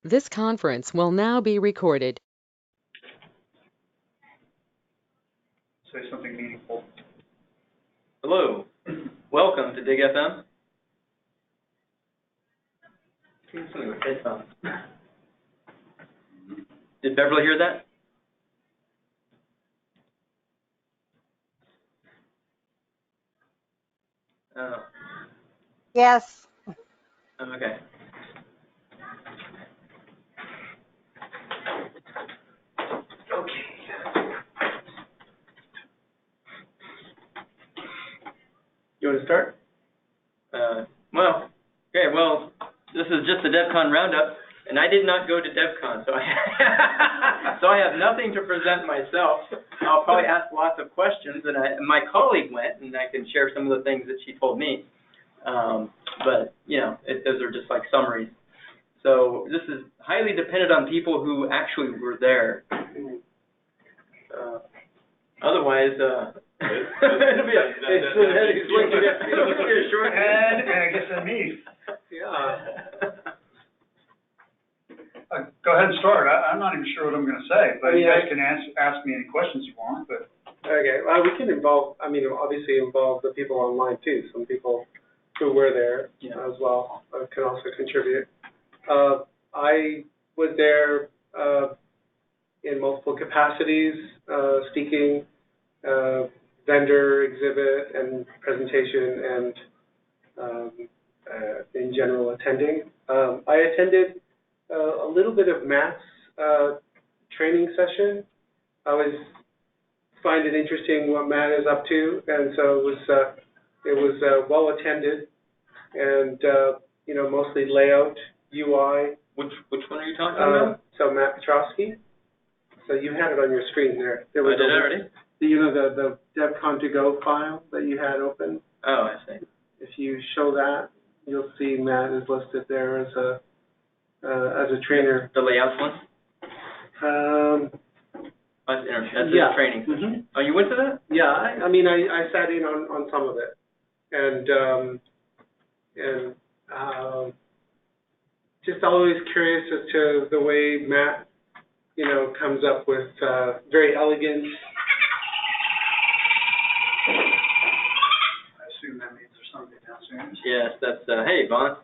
This conference will now be recorded. Say something meaningful. Hello, welcome to DIGFM. Something with headphones. Did Beverly hear that? Oh. Yes. Okay. You want to start? Well, this is just the DevCon Roundup, and I did not go to DevCon, so I have nothing to present myself. I'll probably ask lots of questions, and my colleague went, and I can share some of the things that she told me. But, you know, those are just like summaries. So this is highly dependent on people who actually were there. Otherwise, it'll be a shorthand, and I guess that's me. Yeah. Go ahead and start. I'm not even sure what I'm going to say, but you guys can ask me any questions you want. But okay, well, we can obviously involve the people online too. Some people who were there as well can also contribute. I was there in multiple capacities, speaking, vendor, exhibit, and presentation, and in general attending. I attended a little bit of Matt's training session. I always find it interesting what Matt is up to, and so it was well attended, and mostly layout, UI. Which one are you talking about? So Matt Petrowski. So you had it on your screen there. There was did I already? The DevCon to go file that you had open. Oh, I see. If you show that, you'll see Matt is listed there as a trainer. The layouts one? That's yeah. his training. Mm-hmm. Oh, you went to that? Yeah, I sat in on some of it, and just always curious as to the way Matt, comes up with very elegant. I assume that means there's something downstairs. Yes, that's, hey, Vaughn.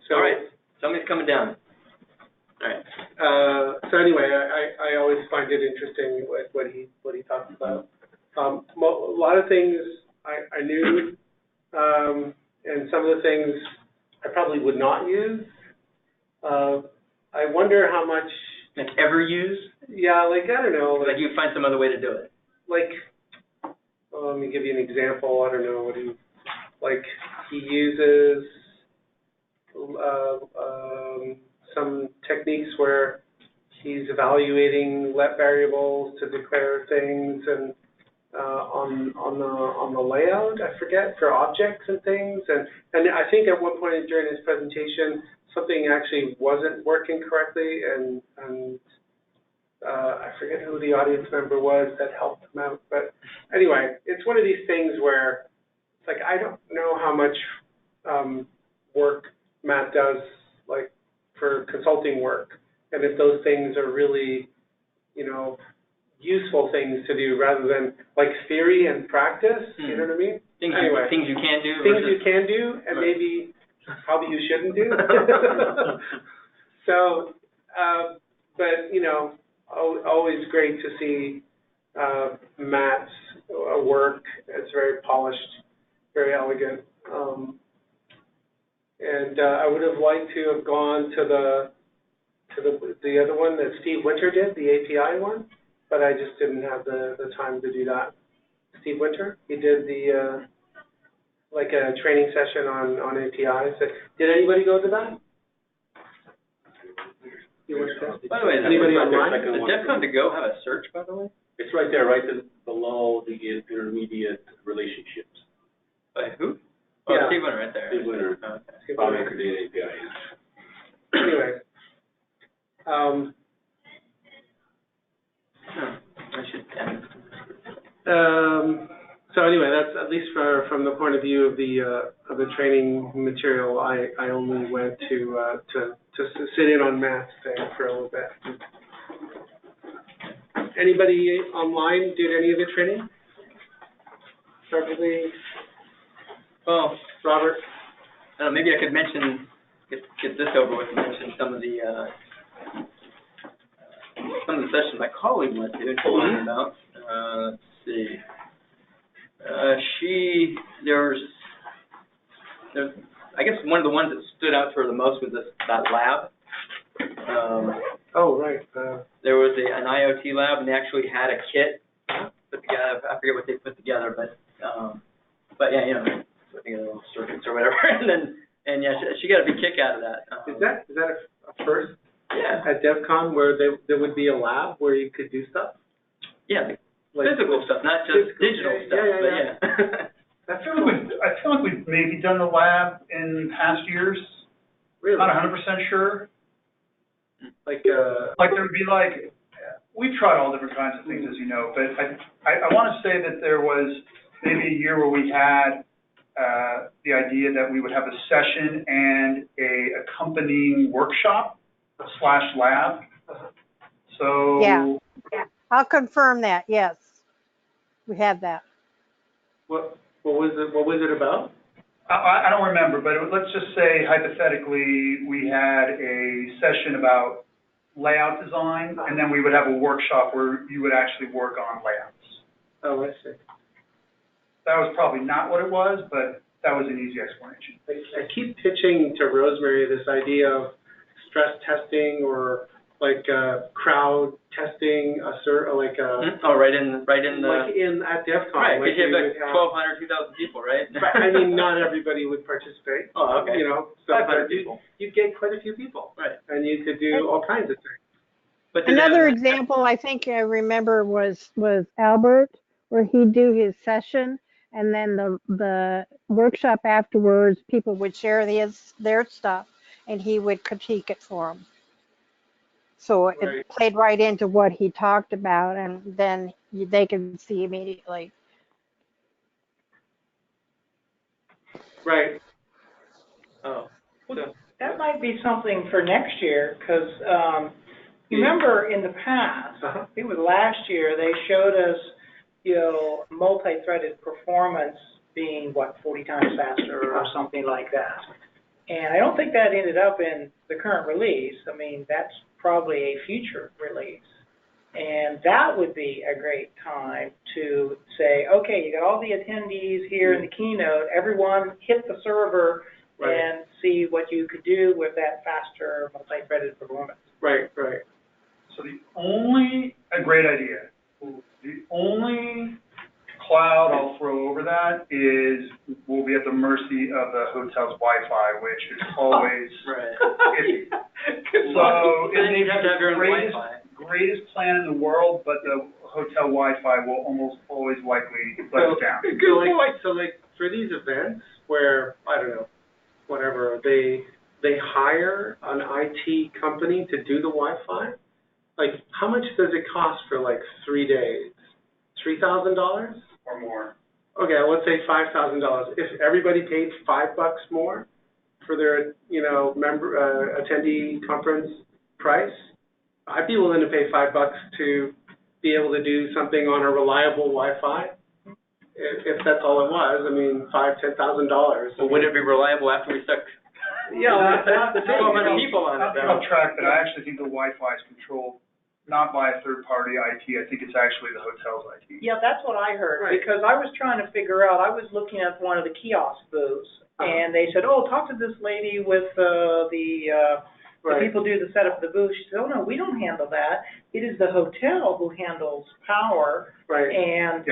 So, all right, somebody's coming down. All right. So anyway, I always find it interesting what he talks about. A lot of things I knew, and some of the things I probably would not use. I wonder how much. Like ever use? Yeah, I don't know. Like you find some other way to do it. Let me give you an example. I don't know what he uses some techniques where he's evaluating let variables to declare things, and on the layout, I forget, for objects and things, and I think at one point during his presentation something actually wasn't working correctly, and I forget who the audience member was that helped him out, but anyway, it's one of these things where it's I don't know how much work Matt does for consulting work, and if those things are really useful things to do rather than theory and practice. You know what I mean? Things you can do. Things you can do, and maybe probably you shouldn't do. So, but always great to see Matt's work. It's very polished, very elegant, and I would have liked to have gone to the other one that Steve Winter did, the API one, but I just didn't have the time to do that. Steve Winter, he did the a training session on APIs. Did anybody go to that? By the way, anybody online? Does DevCon to go have a search, by the way? It's right there, right below the intermediate relationships. By who? Oh, Yeah. Steve Winter right there. Steve Winter. Okay. FileMaker ID API. Anyway. I should add it. So anyway, that's at least from the point of view of the training material, I only went to sit in on Matt's thing for a little bit. Anybody online did any of the training? Probably. Well, Robert? maybe I could mention, get this over with, and mention some of the sessions my colleague went to and told me about. Let's see. I guess one of the ones that stood out to her the most was that lab. Oh, right. There was an IoT lab, and they actually had a kit put together. I forget what they put together, but yeah, you know, putting together little circuits or whatever, and yeah, she got a big kick out of that. Is that a first? Yeah. At DevCon, where there would be a lab where you could do stuff? Yeah, like physical stuff, not just digital stuff. Yeah. I feel like we've maybe done the lab in past years. Really? Not 100% sure. Like there would be we've tried all different kinds of things, as you know, but I want to say that there was maybe a year where we had the idea that we would have a session and a accompanying workshop / lab. So Yeah. I'll confirm that, yes. We had that. what was it about? I don't remember, but let's just say hypothetically we had a session about layout design, and then we would have a workshop where you would actually work on layouts. Oh, I see. That was probably not what it was, but that was an easy explanation. I keep pitching to Rosemary this idea of stress testing or like crowd testing, right in the at DevCon. Right, like because you have 1,200, 2,000 people, right? I mean, not everybody would participate. Oh, okay. You know, so 500 people. You'd get quite a few people. Right. And you could do all kinds of things. But Another example I think I remember was Albert, where he'd do his session, and then the workshop afterwards, people would share their stuff, and he would critique it for them. So it played right into what he talked about, and then they could see immediately. Right. Oh. Well, that might be something for next year, because you remember in the past, I think it was last year, they showed us, you know, multi-threaded performance being, 40 times faster or something like that. And I don't think that ended up in the current release. I mean, that's probably a future release. And that would be a great time to say, okay, you got all the attendees here in the keynote, everyone hit the server and see what you could do with that faster multi-threaded performance. Right. So a great idea. The only cloud I'll throw over that is we'll be at the mercy of the hotel's Wi-Fi, which is always iffy. So it may be the greatest plan in the world, but the hotel Wi-Fi will almost always likely let us down. So for these events where, I don't know, whatever, they hire an IT company to do the Wi-Fi, like how much does it cost for 3 days? $3,000? Or more. Okay, let's say $5,000. If everybody paid $5 more for their, member attendee conference price, I'd be willing to pay $5 to be able to do something on a reliable Wi-Fi. If that's all it was, I mean, $5,000, $10,000. Well, would it be reliable after we stuck? Yeah, that's 1,200 people on it. I'll track that. I actually think the Wi-Fi is controlled not by a third-party IT. I think it's actually the hotel's IT. Yeah, that's what I heard, because I was trying to figure out, I was looking at one of the kiosk booths, and they said, oh, talk to this lady with the people do the setup of the booth. She said, oh, no, we don't handle that. It is the hotel who handles power and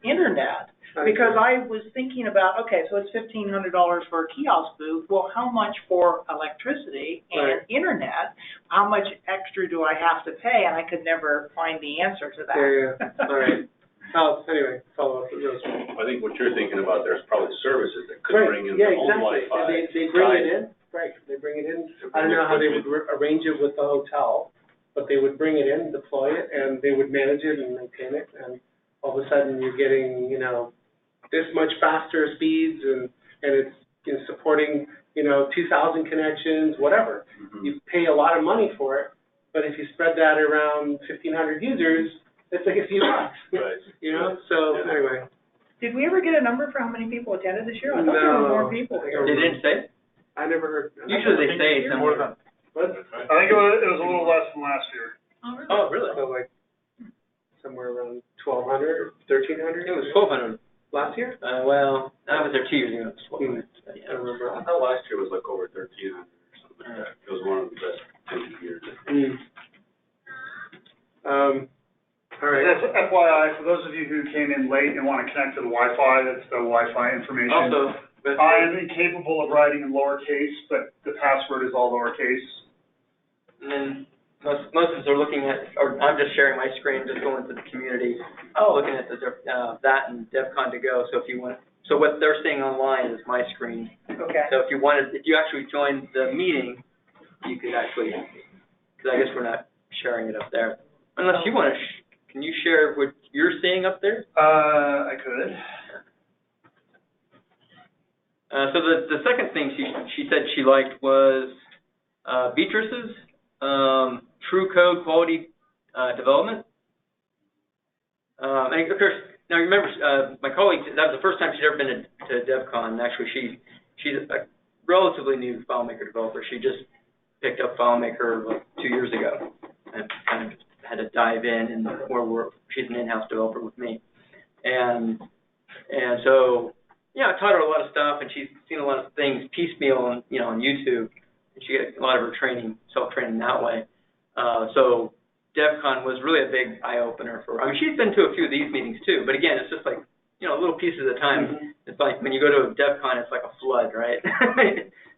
internet. Because I was thinking about, okay, so it's $1,500 for a kiosk booth. Well, how much for electricity and internet? How much extra do I have to pay? And I could never find the answer to that. Yeah. All right. Anyway, follow up with those. I think what you're thinking about, there's probably services that could bring in their own Wi-Fi. They bring it in. Right. They bring it in. I don't know how they would arrange it with the hotel, but they would bring it in, deploy it, and they would manage it and maintain it. And all of a sudden, you're getting, this much faster speeds, and it's supporting, 2,000 connections, whatever. You pay a lot of money for it, but if you spread that around 1,500 users, it's like a few bucks. Right. So anyway. Did we ever get a number for how many people attended this year? I thought there were more people here. They didn't say? I never heard. Usually they say somewhere. What? I think it was a little less than last year. Oh, really? So like somewhere around 1,200 or 1,300? It was 1,200. Last year? Well, I was there 2 years ago. It was 1,200. But, I don't remember. I thought last year was like over 1,300 or something like that. It was one of the best 10 years. All right. That's FYI, for those of you who came in late and want to connect to the Wi-Fi, that's the Wi-Fi information. Also, I am incapable of writing in lowercase, but the password is all lowercase. and then most of us are looking at, or I'm just sharing my screen, just going to the community, looking at that and DevCon to go. So if you want, so what they're seeing online is my screen. Okay. So if you actually joined the meeting, you could actually, because I guess we're not sharing it up there, unless you want to. Can you share what you're seeing up there? I could. So the second thing she said she liked was Beatrice's true code quality development. And of course, now remember, my colleague, that was the first time she'd ever been to DevCon. Actually, she's a relatively new FileMaker developer. She just picked up FileMaker like 2 years ago and kind of had to dive in, and she's an in-house developer with me. And so, yeah, I taught her a lot of stuff, and she's seen a lot of things piecemeal on YouTube. And she got a lot of her training, self-training that way. So DevCon was really a big eye-opener for her. I mean, she's been to a few of these meetings too, but again, it's just like, little pieces at a time. It's like when you go to a DevCon, it's like a flood, right?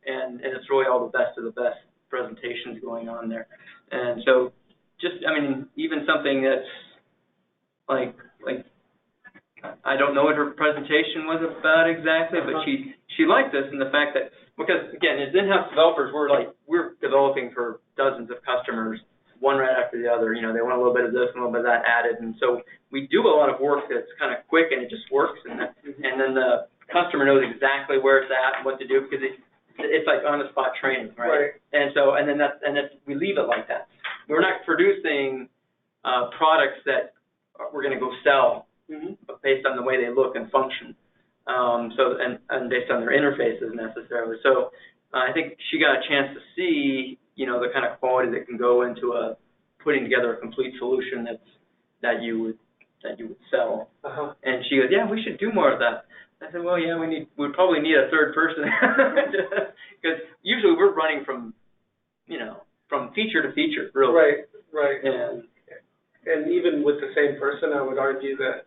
and it's really all the best of the best presentations going on there. And so even something that's like I don't know what her presentation was about exactly, but she liked this and the fact that, because again, as in-house developers, we're developing for dozens of customers, one right after the other. They want a little bit of this and a little bit of that added, and so we do a lot of work that's kind of quick and it just works, and then the customer knows exactly where it's at and what to do, because it's like on-the-spot training, right? And so we leave it like that. We're not producing products that we're going to go sell based on the way they look and function, and based on their interfaces necessarily. So I think she got a chance to see, the kind of quality that can go into putting together a complete solution that you would sell. And she goes, yeah, we should do more of that. I said, well, yeah, we'd probably need a third person, because usually we're running from feature to feature, really. Right. And even with the same person, I would argue that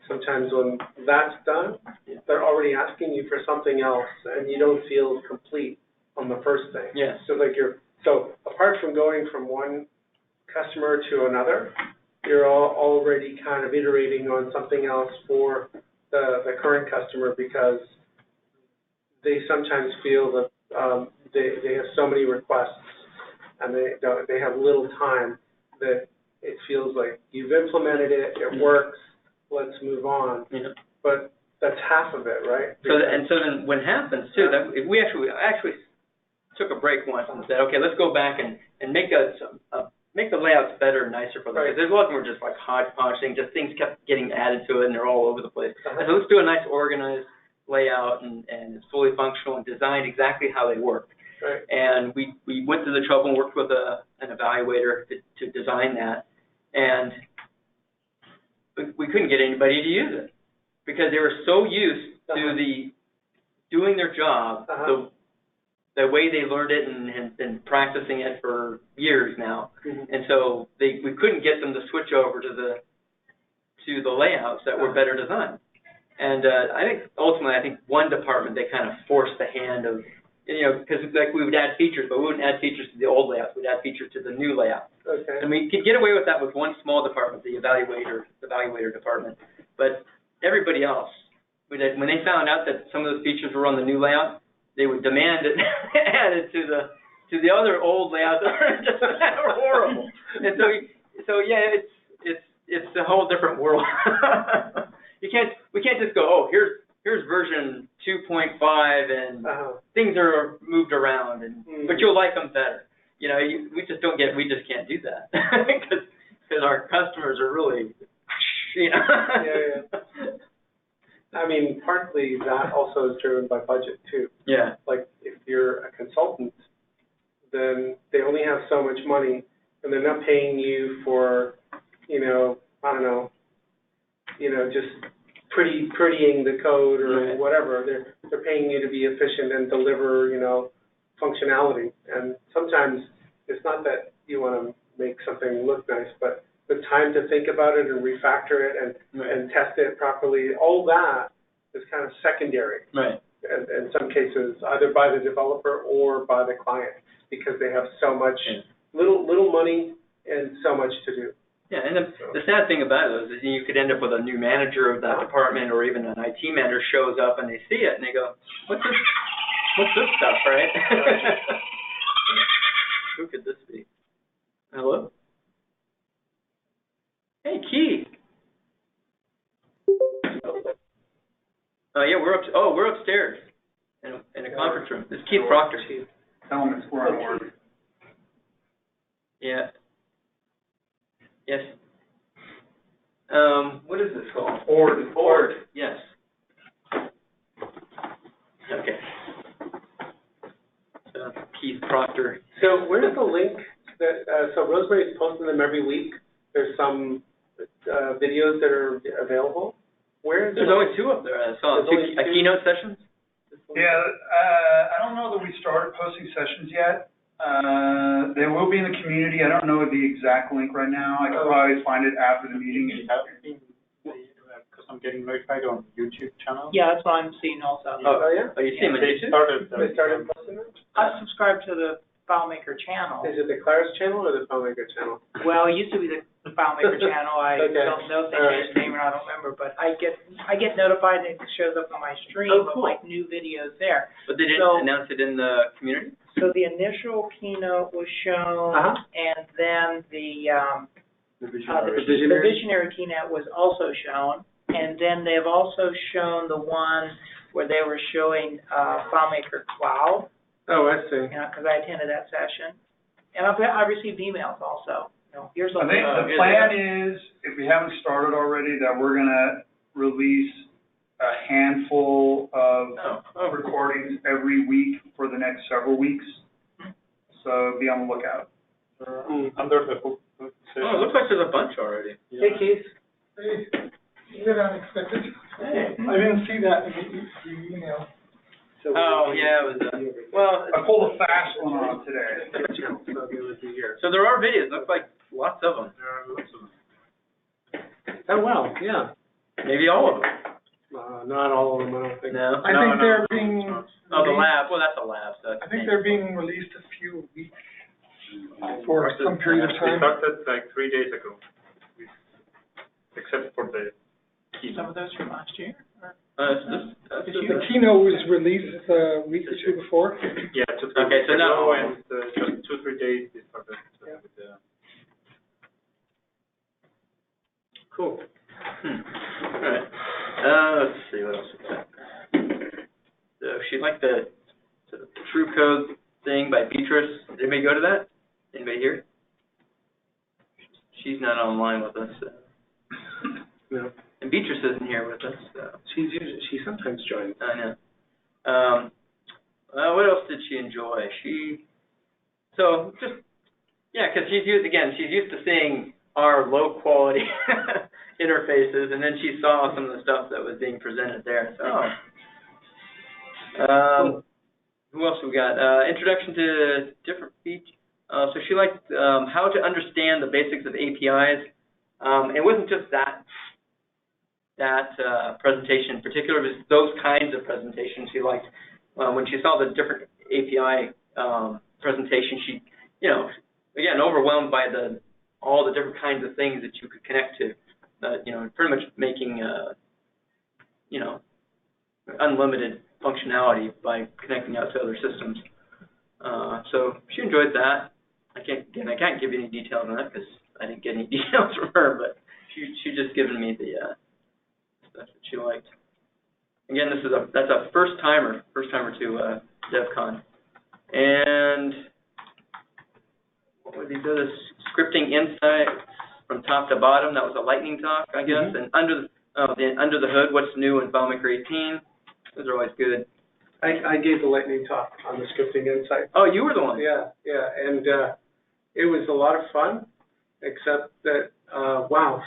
sometimes when that's done, they're already asking you for something else, and you don't feel complete on the first thing. Yes. So apart from going from one customer to another, you're already kind of iterating on something else for the current customer, because they sometimes feel that they have so many requests and they have little time that it feels like you've implemented it, it works, let's move on. But that's half of it, right? So then what happens too, that we actually took a break once and said, okay, let's go back and make the layouts better and nicer for them. Because there's a lot of them were just like hodgepodge things, just things kept getting added to it and they're all over the place. And so let's do a nice organized layout and it's fully functional and designed exactly how they work. And we went through the trouble and worked with an evaluator to design that, and we couldn't get anybody to use it because they were so used to doing their job the way they learned it and had been practicing it for years now. And so we couldn't get them to switch over to the layouts that were better designed. And I think one department, they kind of forced the hand of, because we would add features, but we wouldn't add features to the old layouts. We'd add features to the new layout. And we could get away with that with one small department, the evaluator department. But everybody else, when they found out that some of those features were on the new layout, they would demand it added to the other old layouts that are just horrible. And so it's a whole different world. We can't just go, oh, here's here's version 2.5 and things are moved around, and but you'll like them better. You know, we just can't do that because our customers are really, you know. Yeah. I mean, partly that also is driven by budget too. Yeah. Like if you're a consultant, then they only have so much money, and they're not paying you for, you know, I don't know, you know, just prettying the code or whatever. They're paying you to be efficient and deliver, you know, functionality. And sometimes it's not that you want to make something look nice, but the time to think about it and refactor it and test it properly, all that is kind of secondary. Right. In some cases, either by the developer or by the client, because they have so much little money and so much to do. Yeah, and the sad thing about it is you could end up with a new manager of that department, or even an IT manager shows up and they see it and they go, what's this stuff, right? Who could this be? Hello? Hey, Keith. Oh yeah, we're upstairs in a conference room. This is Keith Proctor. Tell them it's where I work. Yeah. Yes. What is this called? Board. Yes. Okay. So Keith Proctor. So where's the link that? So Rosemary's posting them every week. There's some videos that are available. Where is There's only two up there. I saw two keynote sessions. Yeah, I don't know that we started posting sessions yet. They will be in the community. I don't know the exact link right now. I could probably find it after the meeting. Because I'm getting notified on YouTube channel. Yeah, that's what I'm seeing also. Oh yeah? Oh, you see them on YouTube? They started posting it? I subscribe to the FileMaker channel. Is it the Clara's channel or the FileMaker channel? Well, it used to be the FileMaker channel. I Okay. don't know if they changed the name or not, I don't remember, but I get notified and it shows up on my stream of like new videos there. But they didn't announce it in the community? So the initial keynote was shown, and then the visionary keynote was also shown, and then they've also shown the one where they were showing FileMaker Cloud. Oh, I see. Because I attended that session, and I've received emails also. You know, here's I think the plan is, if we haven't started already, that we're gonna release a handful of recordings every week for the next several weeks. So be on the lookout. Under the book session. Oh, it looks like there's a bunch already. Hey, Keith. Hey, you got unexpected. Hey. I didn't see that in the email. Oh, yeah, it was, I pulled a fast one on today. so there are videos. Looks like lots of them. There are lots of them. Oh, wow, yeah. Maybe all of them. Not all of them, I don't think. No? I think they're being. Oh, the lab. Well, that's a lab. So that's I think they're being released a few weeks for some period of We time. started like 3 days ago, except for the keynote. some of those from last year. The keynote was released a week or two before. Yeah, Okay, so now and just 2-3 days we started with the. Cool. All right. Let's see what else we got. So she liked the True Code thing by Beatrice. Did anybody go to that? Anybody here? She's not online with us. So. No. And Beatrice isn't here with us. So. She sometimes joins. I know. What else did she enjoy? Because she's used to seeing our low quality interfaces, and then she saw some of the stuff that was being presented there. So, who else we got? Introduction to different features. So she liked how to understand the basics of APIs. It wasn't just that presentation in particular, it was those kinds of presentations she liked. When she saw the different API presentation, she, again, overwhelmed by all the different kinds of things that you could connect to, pretty much making, unlimited functionality by connecting out to other systems. So she enjoyed that. I can't give you any details on that because I didn't get any details from her, but she just given me the stuff that she liked. again, that's a first timer to DevCon. And what were these other scripting insights from top to bottom? That was a lightning talk, I guess. And under the hood, what's new in FileMaker 18? Those are always good. I gave the lightning talk on the scripting insight. Oh, you were the one. Yeah, and it was a lot of fun, except that wow,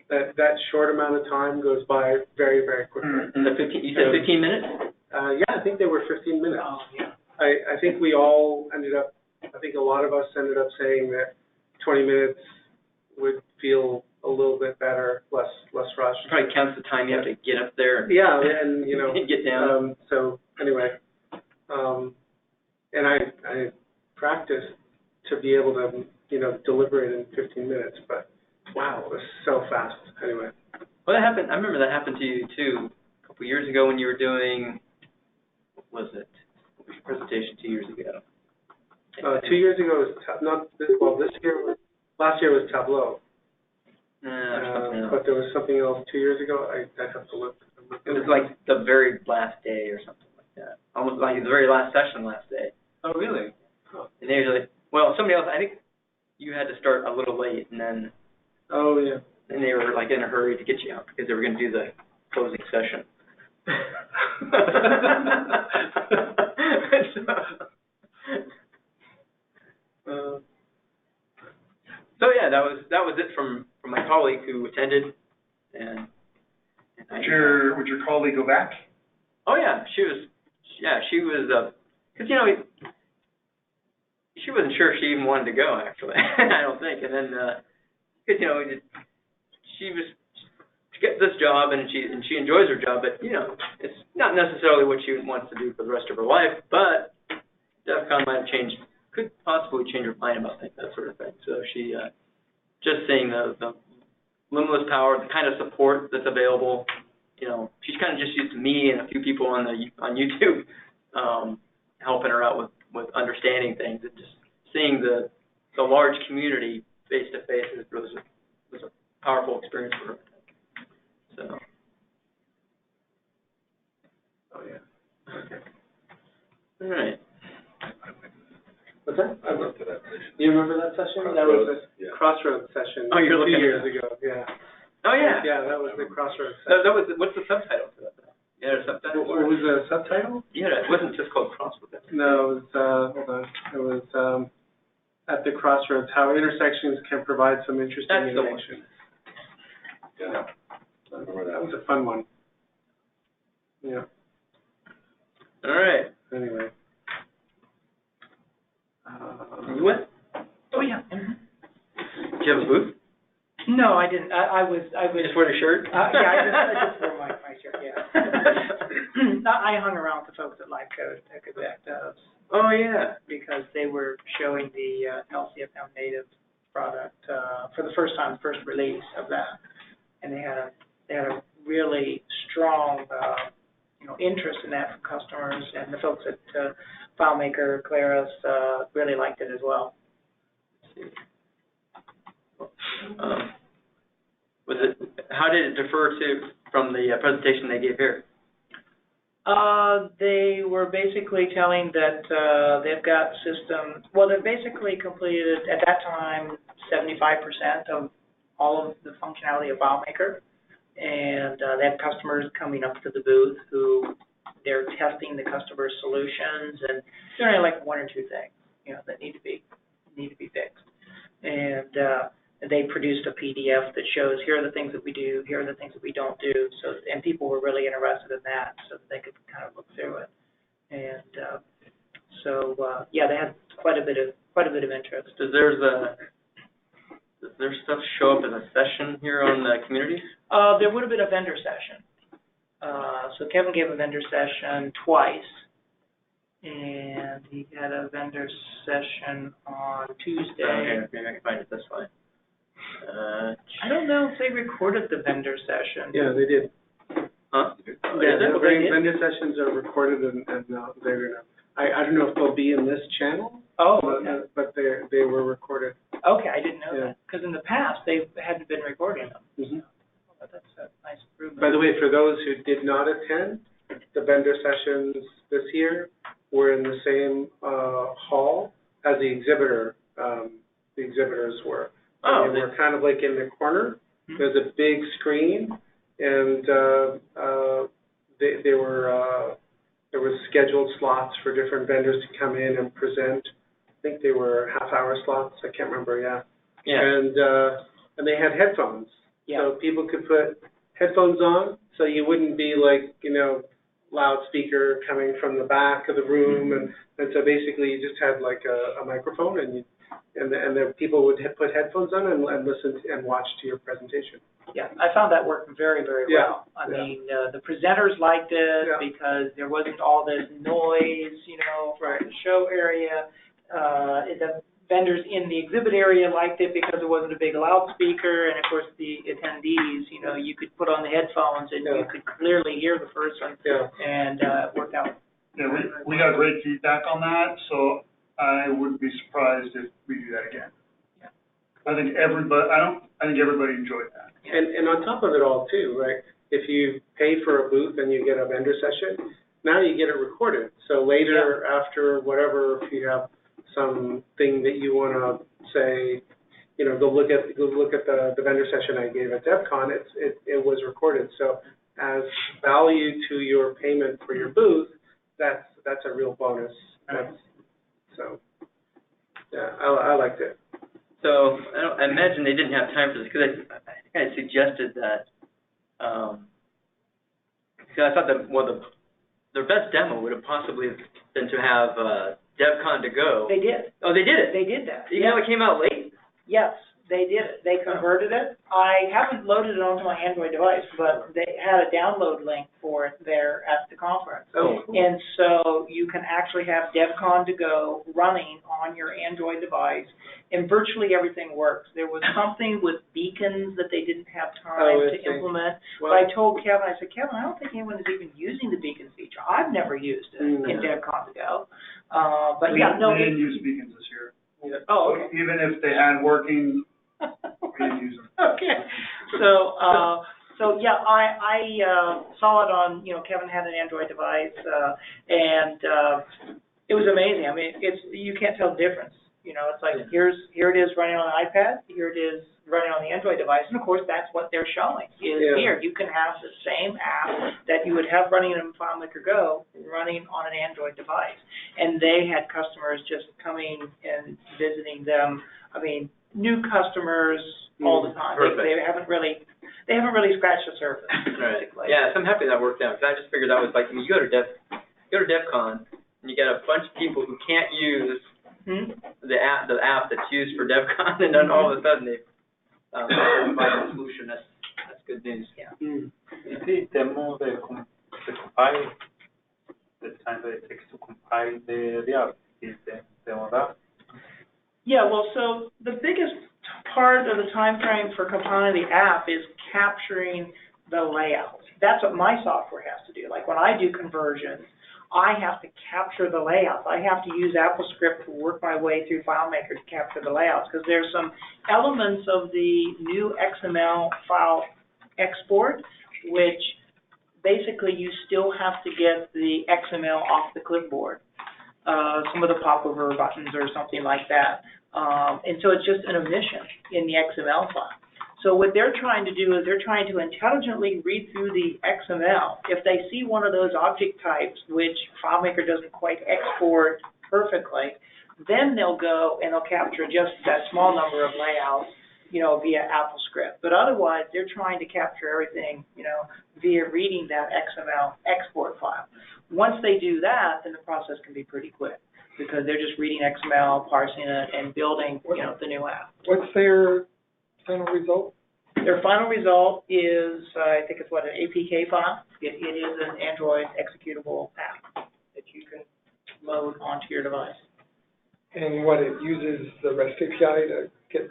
that short amount of time goes by very, very quickly. And you said 15 minutes? Yeah, I think they were 15 minutes. Oh, yeah. I think we all ended up. I think a lot of us ended up saying that 20 minutes would feel a little bit better, less rushed. Probably counts the time you have to get up there. Yeah, and you know, get down. So anyway, and I practiced to be able to deliver it in 15 minutes, but wow, it was so fast. Anyway. Well, that happened. I remember that happened to you too a couple years ago when you were doing. What was it? What was your presentation 2 years ago? 2 years ago was last year was Tableau. But there was something else 2 years ago. I'd have to look. It was like the very last day or something like that. Almost like the very last session last day. Oh, really? Oh. And they usually, well, somebody else, I think you had to start a little late, and then. Oh, yeah. And they were like in a hurry to get you out because they were going to do the closing session. So yeah, that was it from my colleague who attended, and would your colleague go back? Oh yeah, she was because she wasn't sure if she even wanted to go actually. I don't think, and then because she gets this job and she enjoys her job, but it's not necessarily what she wants to do for the rest of her life. But DevCon might have could possibly change her mind about that sort of thing. So she just seeing the limitless power, the kind of support that's available. She's kind of just used to me and a few people on YouTube helping her out with understanding things, and just seeing the large community face to face was a powerful experience for her. So. Oh yeah. Okay. All right. What's that? I went to that session. You remember that session? That was the Crossroads session. Oh, you're looking 2 years ago. Yeah. Oh yeah. Yeah, that was the Crossroads session. That was what's the subtitle for that? Yeah, a subtitle. What was the subtitle? Yeah, it wasn't just called Crossroads. No, it was hold on. It was at the Crossroads, how intersections can provide some interesting innovation. Yeah. That was a fun one. Yeah. All right. Anyway. You went? Oh yeah. Did you have a booth? No, I didn't. I was. You just wore your shirt? Yeah, I just wore my shirt. Yeah. I hung around with the folks at LiveCode and Oh yeah. because they were showing the LCFM native product for the first time, first release of that, and they had a really strong interest in that from customers, and the folks at FileMaker, Clara, really liked it as well. How did it differ from the presentation they gave here? They were basically telling that they've got systems. Well, they've basically completed at that time 75% of all of the functionality of FileMaker, and they have customers coming up to the booth who they're testing the customer's solutions, and there are like one or two things that need to be fixed, and they produced a PDF that shows here are the things that we do, here are the things that we don't do. So, and people were really interested in that, so that they could kind of look through it. And yeah, they had quite a bit of interest. Does their stuff show up as a session here on the community? There would have been a vendor session. So Kevin gave a vendor session twice, and he had a vendor session on Tuesday. Okay, maybe I can find it this way. I don't know if they recorded the vendor session. Yeah, they did. Huh? Yeah, vendor sessions are recorded, and they're I don't know if they'll be in this channel. Oh, but they were recorded. Okay, I didn't know that, because in the past they hadn't been recording them. Mm-hmm. But that's a nice improvement. By the way, for those who did not attend, the vendor sessions this year were in the same hall as the exhibitors were. Oh, they were kind of like in the corner. There's a big screen, and there was scheduled slots for different vendors to come in and present. I think they were half-hour slots. I can't remember. Yeah. And they had headphones, so people could put headphones on, so you wouldn't be like, loudspeaker coming from the back of the room, and so basically you just had like a microphone, and the people would put headphones on and listen and watch to your presentation. Yeah, I found that worked very, very well. I mean, the presenters liked it because there wasn't all this noise, from the show area. The vendors in the exhibit area liked it because it wasn't a big loudspeaker, and of course the attendees, you could put on the headphones and you could clearly hear the person, and it worked out. Yeah, we got great feedback on that, so I wouldn't be surprised if we do that again. Yeah. I think everybody enjoyed that. And on top of it all too, right? If you pay for a booth and you get a vendor session, now you get it recorded. So later, after whatever, if you have something that you want to say, go look at the vendor session I gave at DevCon. It was recorded. So as value to your payment for your booth, that's a real bonus. I liked it. So I imagine they didn't have time for this because I think I suggested that. Because I thought that their best demo would have possibly been to have DevCon to go. They did. Oh, they did it? They did that. Even though it came out late? Yes, they did it. They converted it. I haven't loaded it onto my Android device, but they had a download link for it there at the conference. Oh, cool. And so you can actually have DevCon to go running on your Android device, and virtually everything works. There was something with beacons that they didn't have time to implement. Well, but I told Kevin, I said, Kevin, I don't think anyone is even using the beacon feature. I've never used it in DevCon to go. But we didn't use beacons this year. Yeah. Oh, okay. Even if they had working, we didn't use them. Okay. So yeah, I saw it on, Kevin had an Android device, and it was amazing. I mean, you can't tell the difference. It's like, here it is running on an iPad, here it is running on the Android device, and of course that's what they're showing. Here, you can have the same app that you would have running in FileMaker Go running on an Android device. And they had customers just coming and visiting them. I mean, new customers all the time. They haven't really scratched the surface. Right. Yeah, so I'm happy that worked out, because I just figured that was like, when you go to DevCon, and you got a bunch of people who can't use the app that's used for DevCon, and then all of a sudden they find a solution. That's good news. Yeah. The demo, the compile, the time that it takes to compile the app, is the demo that? Yeah, well, so the biggest part of the time frame for compiling the app is capturing the layout. That's what my software has to do. Like when I do conversions, I have to capture the layouts. I have to use AppleScript to work my way through FileMaker to capture the layouts, because there's some elements of the new XML file export, which basically you still have to get the XML off the clipboard. Some of the popover buttons or something like that. And so it's just an omission in the XML file. So what they're trying to do is they're trying to intelligently read through the XML. If they see one of those object types which FileMaker doesn't quite export perfectly, then they'll go and they'll capture just that small number of layouts, via AppleScript. But otherwise, they're trying to capture everything, via reading that XML export file. Once they do that, then the process can be pretty quick, because they're just reading XML, parsing it, and building, the new app. What's their final result? Their final result is, I think it's an APK file. It is an Android executable app that you can load onto your device. And what, it uses the REST API to get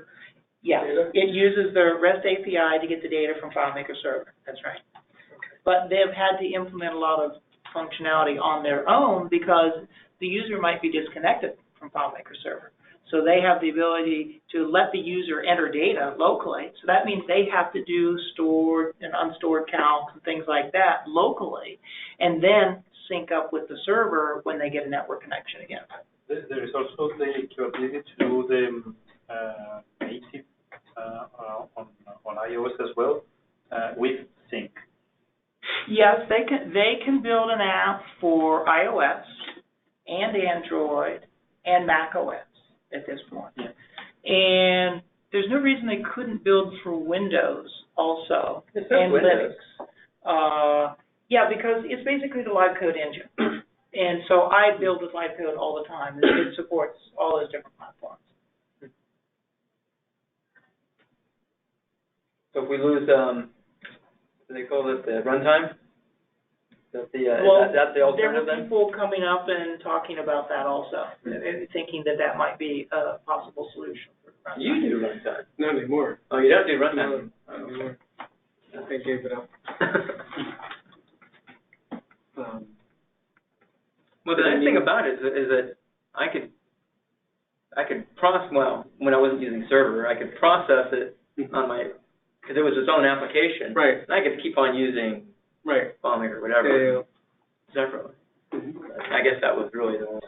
data? It uses the REST API to get the data from FileMaker server. That's right. Okay. But they've had to implement a lot of functionality on their own because the user might be disconnected from FileMaker Server. So they have the ability to let the user enter data locally. So that means they have to do stored and unstored counts and things like that locally, and then sync up with the server when they get a network connection again. There is also the capability to do the native on iOS as well with sync. Yes, they can build an app for iOS and Android and Mac OS at this point. Yeah. And there's no reason they couldn't build for Windows also. It says And Windows. Linux. Yeah, because it's basically the LiveCode engine. And so I build with LiveCode all the time. It supports all those different platforms. So if we lose, what do they call it, the runtime? That's the alternative there were then? people coming up and talking about that also, thinking that that might be a possible solution. For You do runtime. Not anymore. Oh, you don't do runtime? Not anymore. I gave it up. Well, the nice thing about it is that I could process, well, when I wasn't using server, I could process it on my, because it was its own application. Right. And I could keep on using FileMaker or whatever separately. I guess that was really the only.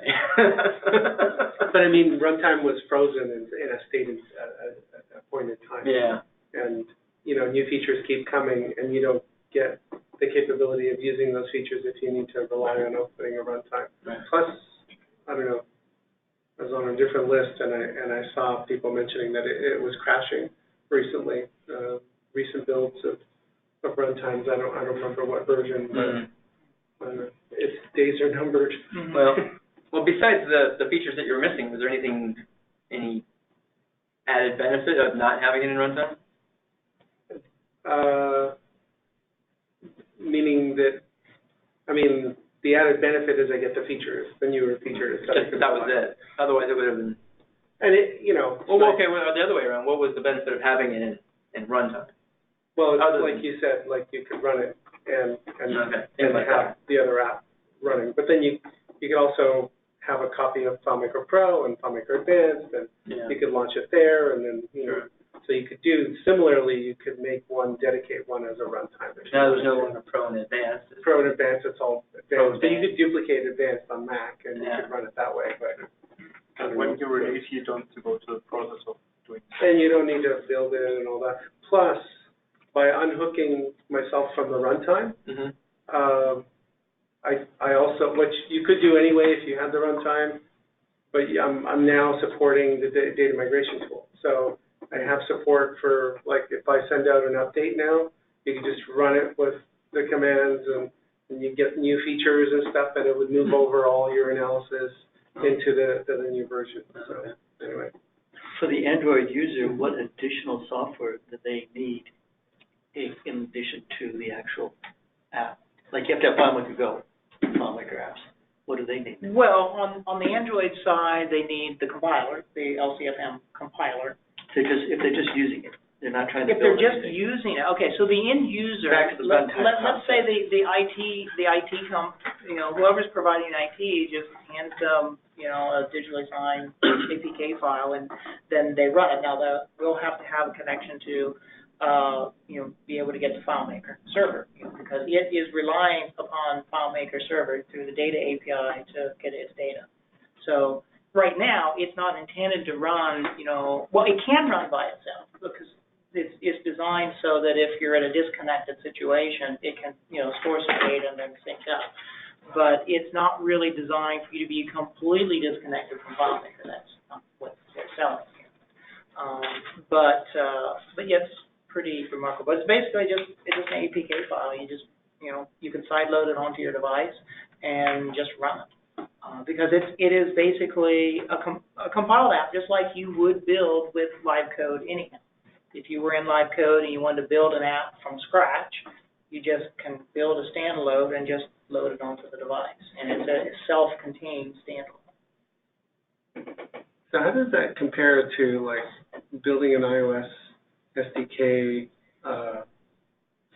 But I mean, runtime was frozen in a state at a point in time. Yeah. And, you know, new features keep coming, and you don't get the capability of using those features if you need to rely on opening a runtime. Right. Plus, I don't know, I was on a different list, and I saw people mentioning that it was crashing recently. Recent builds of runtimes. I don't remember what version, but its days are numbered. Well, besides the features that you're missing, was there any added benefit of not having it in runtime? Meaning that, I mean, the added benefit is I get the features, the newer features. Just that was it. Otherwise, it would have been. And it, you know. Well, okay. Well, the other way around. What was the benefit of having it in runtime? Well, like you said, like you could run it and have the other app running. But then you could also have a copy of FileMaker Pro and FileMaker Advanced, and you could launch it there, and then you know. So you could do similarly. You could make one, dedicate one as a runtime. Now there's no longer Pro and Advanced. Pro and Advanced, it's all Advanced. But you could duplicate Advanced on Mac, and you could run it that way. But when you release, you don't go to the process of doing. And you don't need to build it and all that. Plus, by unhooking myself from the runtime, I also, which you could do anyway if you had the runtime, but I'm now supporting the data migration tool. So I have support for, like, if I send out an update now, you can just run it with the commands, and you get new features and stuff, and it would move over all your analysis into the new version. So anyway. For the Android user, what additional software do they need in addition to the actual app? Like you have to have FileMaker Go, FileMaker apps. What do they need? Well, on the Android side, they need the compiler, the LCFM compiler. If they're just using it, they're not trying to If build they're just anything. using it, okay. So the end user, Back to the let's runtime say the IT whoever's providing IT just hands them, you know, a digitally signed APK file, and then they run it. Now they'll have to have a connection to, be able to get to FileMaker Server, because it is relying upon FileMaker Server through the data API to get its data. So right now, it's not intended to run, well, it can run by itself because it's designed so that if you're in a disconnected situation, it can, store some data and then sync up. But it's not really designed for you to be completely disconnected from FileMaker. That's not what they're selling here. But yeah, it's pretty remarkable. It's basically just an APK file. You just, you can sideload it onto your device and just run it. Because it is basically a compiled app, just like you would build with LiveCode anyhow. If you were in LiveCode and you wanted to build an app from scratch, you just can build a standalone and just load it onto the device. And it's a self-contained standalone. So how does that compare to, like, building an iOS SDK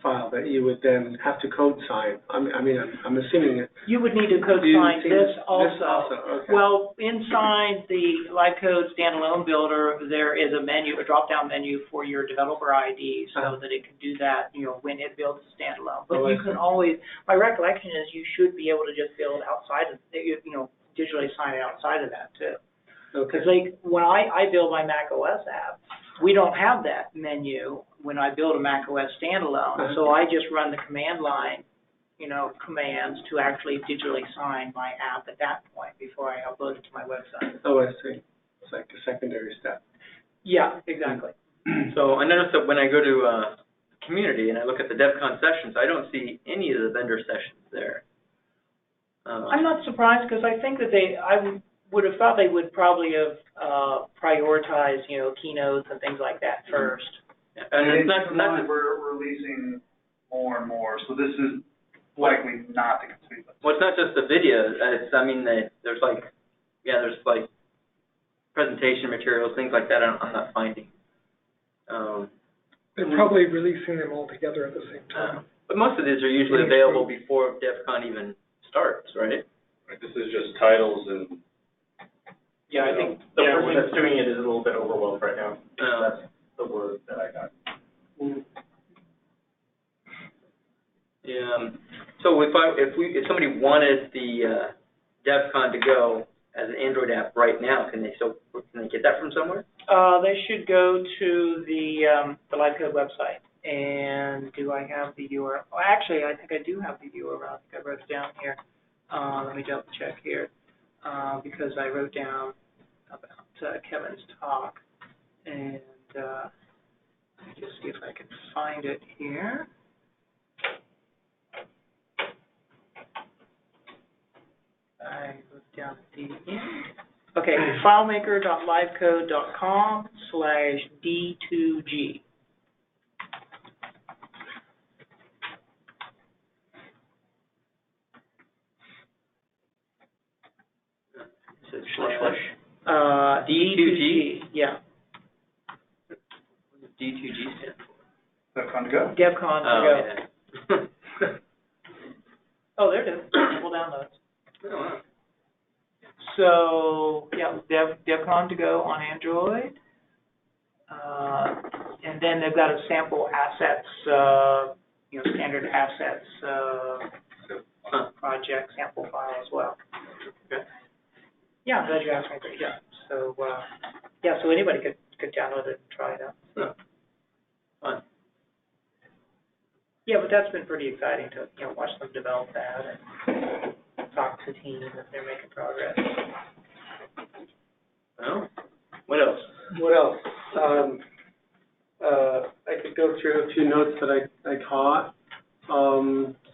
file that you would then have to code sign? I'm assuming it. You would need to code Do you sign see this this also. also? Okay. Well, inside the LiveCode standalone builder, there is a menu, a drop-down menu for your developer ID, so that it can do that, when it builds a standalone. But you can always, my recollection is you should be able to just build outside of, digitally sign it outside of that too. Okay. Because when I build my Mac OS app, we don't have that menu when I build a Mac OS standalone. So I just run the command line, commands to actually digitally sign my app at that point before I upload it to my website. Oh, I see. It's like a secondary step. Yeah, exactly. So I noticed that when I go to community and I look at the DevCon sessions, I don't see any of the vendor sessions there. I'm not surprised because I think that I would have thought they would probably have prioritized, keynotes and things like that first. And it's not we're releasing more and more, so this is likely not the complete list. Well, it's not just the video. There's presentation materials, things like that. I'm not finding. They're probably releasing them all together at the same time. But most of these are usually available before DevCon even starts, right? Right, this is just titles and. Yeah, I think the person that's doing it is a little bit overwhelmed right now. Oh. That's the word that I got. Yeah. So if somebody wanted the DevCon to go as an Android app right now, can they get that from somewhere? They should go to the LiveCode website. And do I have the URL? Oh, actually, I think I do have the URL. I think I wrote it down here. Let me double check here. Because I wrote down about Kevin's talk, and let me just see if I can find it here. I wrote down at the end. Okay, filemaker.livecode.com/D2G. D2G? Yeah. What does D2G stand for? DevCon to go? DevCon to go. Yeah. Oh, there it is. Full downloads. Oh, wow. So, yeah, DevCon to go on Android. And then they've got a sample assets, standard assets project sample file as well. Okay. Yeah, I'm glad you asked me. Yeah. So, so anybody could download it and try it out. Oh. Fun. Yeah, but that's been pretty exciting to watch them develop that and talk to teams as they're making progress. Well, what else? What else? I could go through a few notes that I caught.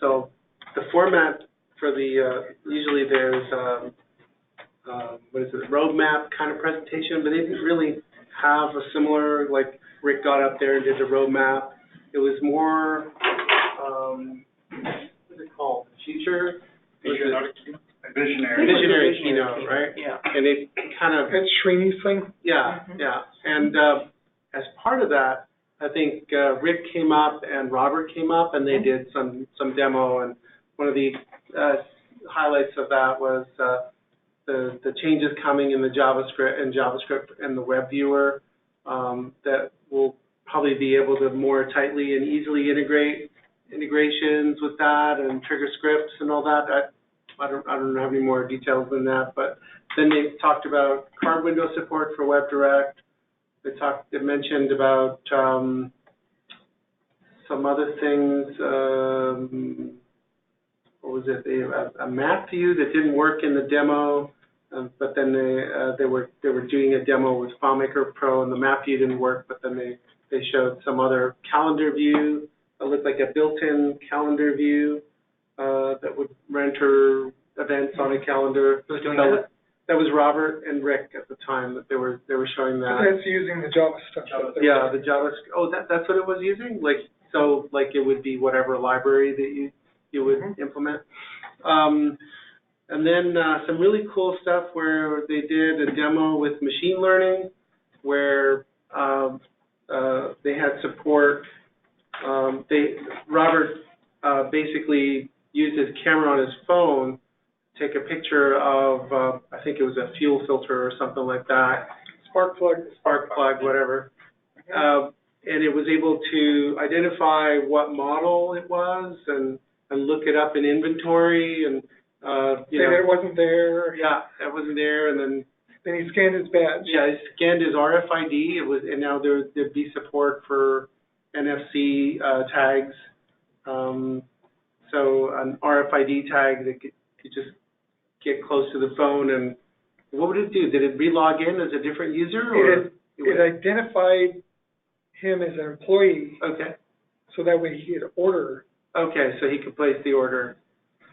So the format for the usually there's roadmap kind of presentation, but they didn't really have a similar, like Rick got up there and did the roadmap. It was more what's it called? Future? Visionary keynote, right? Yeah. And it kind of That Srini thing? yeah. And as part of that, I think Rick came up and Robert came up and they did some demo, and one of the highlights of that was the changes coming in the JavaScript and the web viewer that will probably be able to more tightly and easily integrations with that and trigger scripts and all that. I don't have any more details than that, but then they talked about card window support for WebDirect. They mentioned about some other things. What was it? A map view that didn't work in the demo, but then they were doing a demo with FileMaker Pro, and the map view didn't work. But then they showed some other calendar view that looked like a built-in calendar view that would render events on a calendar. Who's doing that? That was Robert and Rick at the time that they were showing that. But that's using the Java stuff. Yeah, the JavaScript. Oh, that's what it was using? Like it would be whatever library that you would implement. And then some really cool stuff where they did a demo with machine learning, where they had support Robert basically used his camera on his phone, take a picture of, I think it was a fuel filter or something like that. Spark plug, whatever. And it was able to identify what model it was and look it up in inventory and, say that it wasn't there. Yeah, that wasn't there, and then he scanned his badge. Yeah, he scanned his RFID. And now there'd be support for NFC tags. So an RFID tag that could just get close to the phone, and what would it do? Did it re-log in as a different user? Or it identified him as an employee. Okay. So that way he could order. Okay, so he could place the order.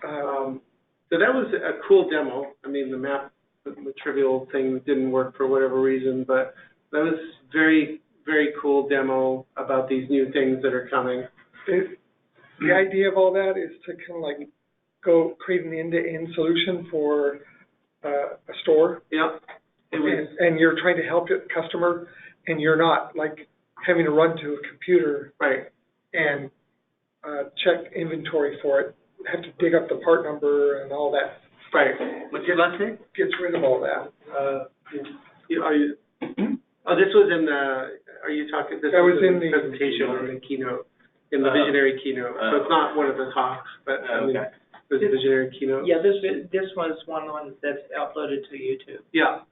So that was a cool demo. I mean, the trivial thing didn't work for whatever reason, but that was very, very cool demo about these new things that are coming. The idea of all that is to kind of like go create an end-to-end solution for a store. Yeah. And you're trying to help the customer, and you're not like having to run to a computer and check inventory for it. Have to dig up the part number and all that. Right. What's your last name? Gets rid of all that. This was in the. Are you talking? This was in the presentation or the keynote, in the visionary keynote. So it's not one of the talks, but I mean, it was a visionary keynote. Yeah, this was one of the ones that's uploaded to YouTube. Yeah.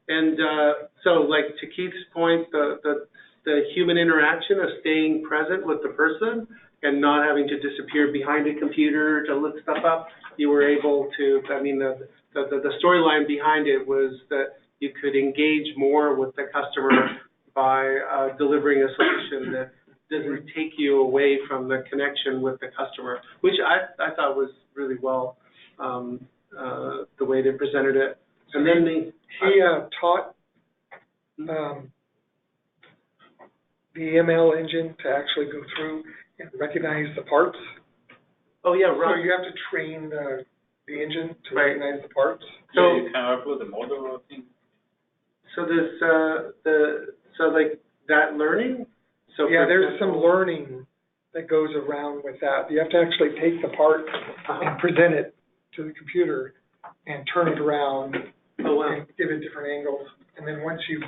And so, like to Keith's point, the human interaction of staying present with the person and not having to disappear behind a computer to look stuff up, you were able to, I mean, the storyline behind it was that you could engage more with the customer by delivering a solution that doesn't take you away from the connection with the customer, which I thought was really well, the way they presented it. And then he taught the ML engine to actually go through and recognize the parts. Oh yeah, right. So you have to train the engine to recognize the parts. So you can upload the model or thing. So this so like that learning. So yeah, there's some learning that goes around with that. You have to actually take the part and present it to the computer and turn it around and give it different angles. And then once you've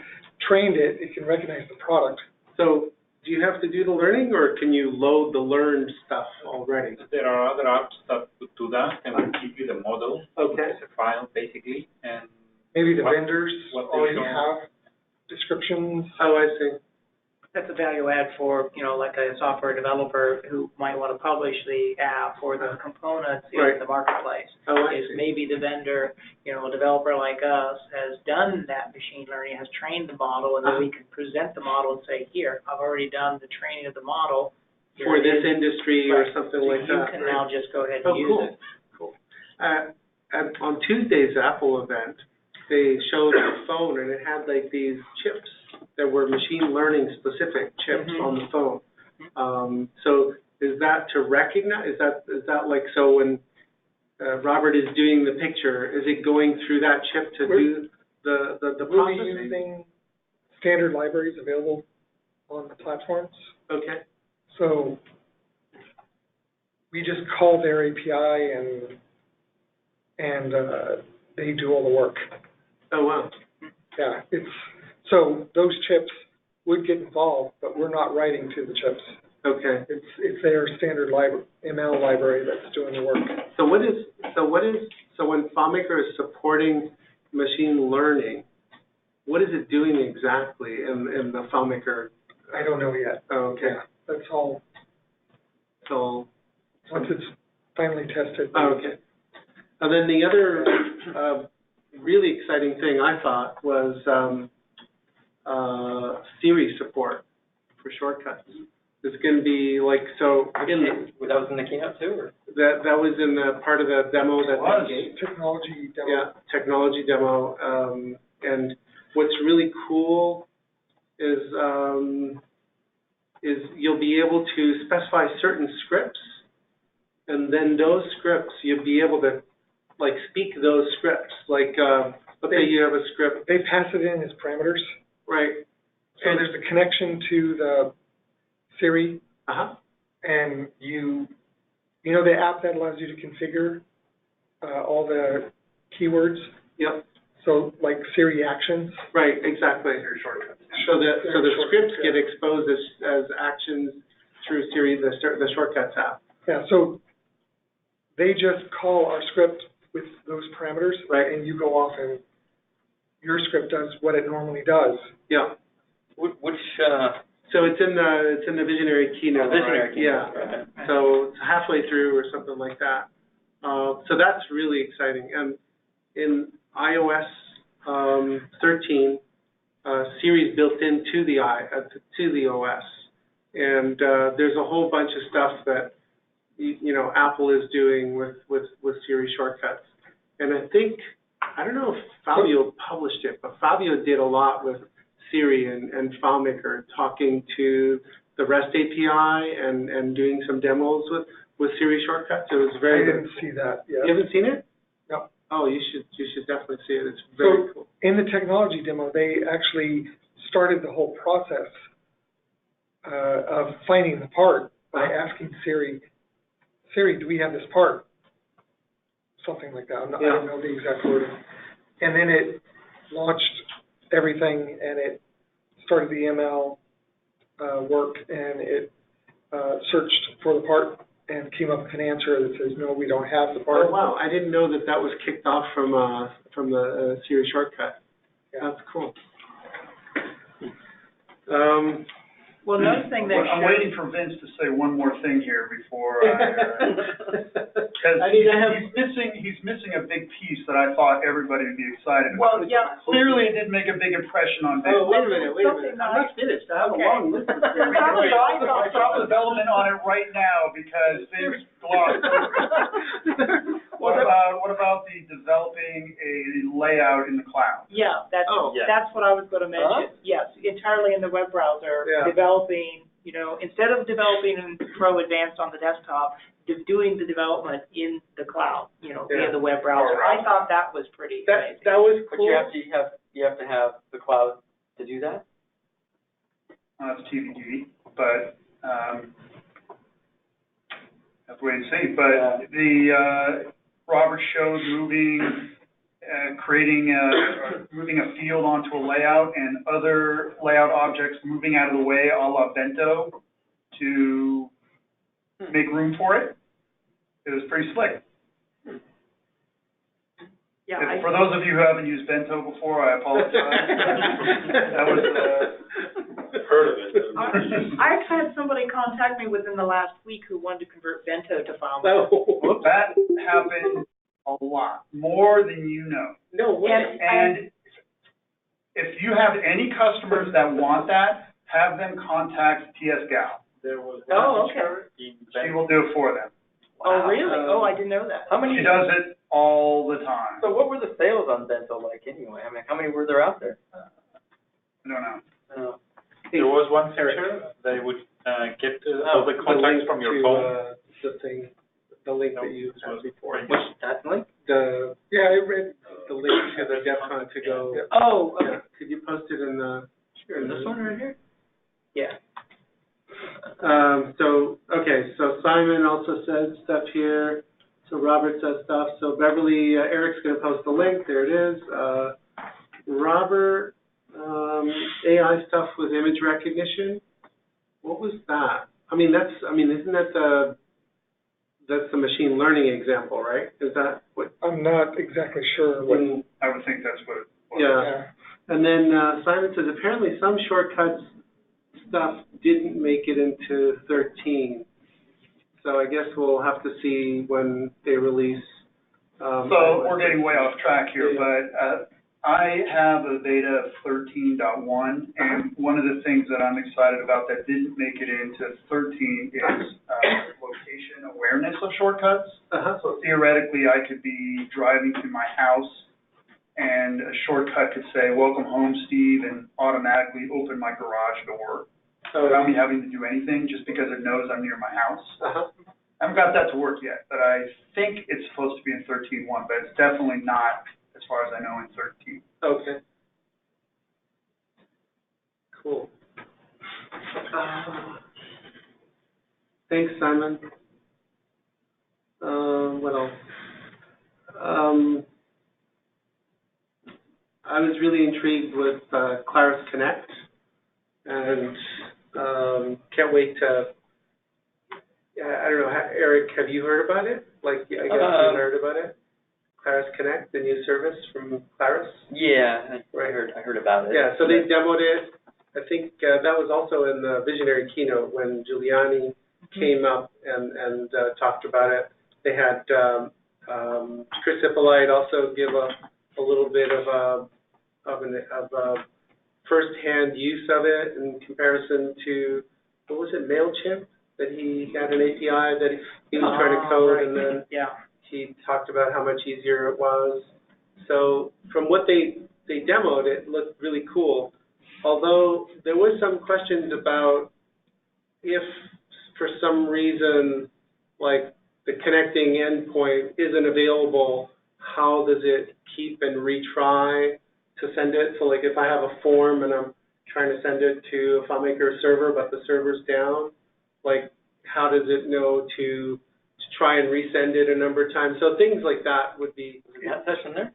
trained it, it can recognize the product. So do you have to do the learning, or can you load the learned stuff already? There are other apps that would do that and will give you the model. Okay. It's a file, basically, and maybe the vendors already have descriptions. Oh, I see. That's a value add for, like a software developer who might want to publish the app or the components in the marketplace. Oh, I see. see. Maybe the vendor, a developer like us has done that machine learning, has trained the model, and then we can present the model and say, here, I've already done the training of the model. For this industry or something like that. You can now just go ahead and use it. Cool. On Tuesday's Apple event, they showed a phone, and it had like these chips that were machine learning specific chips on the phone. So is that to recognize? Is that like, so when Robert is doing the picture, is it going through that chip to do the processing? We'll be using standard libraries available on the platforms. Okay. So we just call their API and they do all the work. Oh wow. Yeah, so those chips would get involved, but we're not writing to the chips. Okay. It's their standard ML library that's doing the work. So when FileMaker is supporting machine learning, what is it doing exactly in the FileMaker? I don't know yet. Oh, okay. Yeah, that's all. So once it's finally tested. Oh, okay. And then the other really exciting thing I thought was Siri support for shortcuts. It's going to be like, so again, that was in the keynote too, or? That was in the part of the demo that they gave. Technology demo. Yeah, technology demo. And what's really cool is you'll be able to specify certain scripts, and then those scripts you'll be able to like speak those scripts. Like let's say you have a script. They pass it in as parameters. Right. So there's a connection to the Siri And you know the app that allows you to configure all the keywords? Yep. So like Siri actions? Right, exactly. Your shortcuts. So the scripts get exposed as actions through Siri, the shortcuts app. Yeah, so they just call our script with those parameters, Right. and you go off and your script does what it normally does. Yeah. Which, So it's in the visionary keynote. visionary right? keynote, Yeah. okay. So it's halfway through or something like that. So that's really exciting. And in iOS 13, Siri is built into the OS, and there's a whole bunch of stuff that Apple is doing with Siri shortcuts. And I don't know if Fabio published it, but Fabio did a lot with Siri and FileMaker, talking to the REST API and doing some demos with Siri shortcuts. It was very I good. didn't see that yet. You haven't seen it? No. Oh, you should definitely see it. It's very cool. In the technology demo, they actually started the whole process of finding the part by asking Siri, do we have this part? Something like that. I don't know the exact wording. And then it launched everything, and it started the ML work, and it searched for the part and came up with an answer that says, no, we don't have the part. Oh, wow. I didn't know that was kicked off from the Siri shortcut. Yeah. That's cool. Well, another thing that I'm waiting for Vince to say one more thing here before I, because he's missing a big piece that I thought everybody would be excited about. Well, yeah. Clearly it didn't make a big impression on Vince. Oh, wait a minute. I'm not finished. I have a long list of things. I'll stop development on it right now because Vince glossed over. What about the developing a layout in the cloud? Yeah, that's what I was going to mention. Yes, entirely in the web browser, developing, instead of developing in Pro Advanced on the desktop, doing the development in the cloud, via the web browser. I thought that was pretty amazing. That was cool. But you have to have the cloud to do that? That's TBD, but have to wait and see. But the Robert showed moving a field onto a layout and other layout objects moving out of the way, a la Bento, to make room for it. It was pretty slick. Yeah, For those of you who haven't used Bento before, I apologize. That was Heard of it. I actually had somebody contact me within the last week who wanted to convert Bento to FileMaker. that happened a lot, more than you know. No way. And if you have any customers that want that, have them contact TS Gal. There was okay. She will do it for them. Oh, really? I didn't know that. She does it all the time. So what were the sales on Bento like anyway? I mean, how many were there out there? I don't know. There was one feature that would get all the contacts from your phone. The link that you had before. Which, that link? I read the link to the DevCon to go. Oh, okay. Yeah. Could you post it in the? Sure, this one right here? Yeah. So Simon also said stuff here. So Robert says stuff. So Beverly, Eric's going to post the link. There it is. Robert, AI stuff with image recognition. What was that? Isn't that that's the machine learning example, right? Is that what? I'm not exactly sure what. I would think that's what it was. Yeah. And then Simon says apparently some shortcuts stuff didn't make it into 13. So I guess we'll have to see when they release. So we're getting way off track here, but I have a beta of 13.1, and one of the things that I'm excited about that didn't make it into 13 is location awareness of shortcuts. So theoretically, I could be driving to my house, and a shortcut could say, "Welcome home, Steve," and automatically open my garage door without me having to do anything, just because it knows I'm near my house. I haven't got that to work yet, but I think it's supposed to be in 13.1, but it's definitely not, as far as I know, in 13. Okay. Cool. Thanks, Simon. What else? I was really intrigued with Clara's Connect, and can't wait to. I don't know, Eric, have you heard about it? Like, I guess you heard about it. Clara's Connect, the new service from Clara's. Yeah, I heard about it. Yeah, so they demoed it. I think that was also in the visionary keynote when Giuliani came up and talked about it. They had Chris Hippolyte also give a little bit of first-hand use of it in comparison to, what was it, MailChimp? That he had an API that he was trying to code, right. And then he talked about how much easier it was. So from what they demoed, it looked really cool. Although there was some questions about if for some reason, like the connecting endpoint isn't available, how does it keep and retry to send it? So like if I have a form and I'm trying to send it to a FileMaker server, but the server's down, like how does it know to try and resend it a number of times? So things like that would be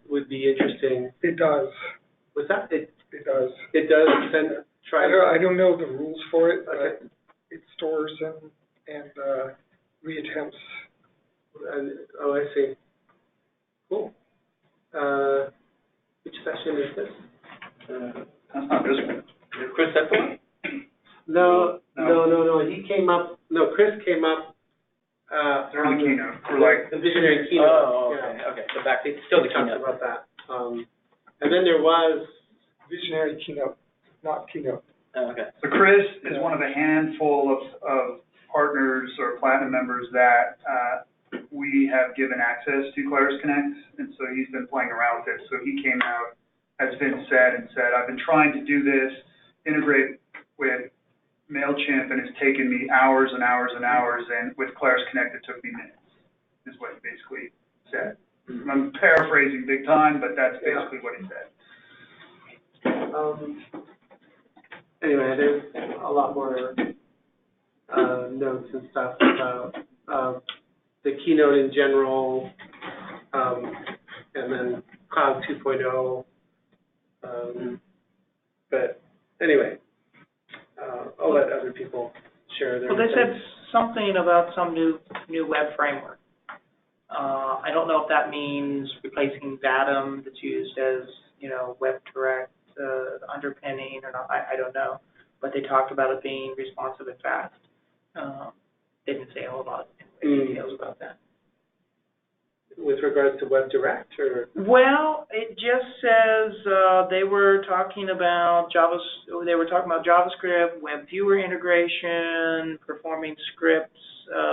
would be interesting. It does. What's that? It does. It does send. I don't know the rules for it. Okay. It stores and reattempts. And, oh, I see. Cool. Which session is this? That's not this one. Chris Hippolyte? No. He came up. No, Chris came up. During the keynote, for like the visionary keynote. Oh, okay. Yeah. Okay. So back to still the keynote. About that. And then there was visionary keynote, not keynote. Oh, okay. So Chris is one of a handful of partners or platinum members that we have given access to Clara's Connect, and so he's been playing around with it. So he came out, as Vince said, and said, I've been trying to do this, integrate with MailChimp, and it's taken me hours and hours and hours, and with Clara's Connect it took me minutes, is what he basically said. Mm-hmm. I'm paraphrasing big time, but that's basically what he said. Anyway, there's a lot more notes and stuff about the keynote in general, and then Cloud 2.0. But anyway, I'll let other people share their. Well, they said something about some new web framework. I don't know if that means replacing Datum that's used as, WebDirect underpinning or not. I don't know. But they talked about it being responsive and fast. They didn't say a whole lot of details about that. With regards to WebDirect, or? Well, it just says they were talking about JavaScript, web viewer integration, performing scripts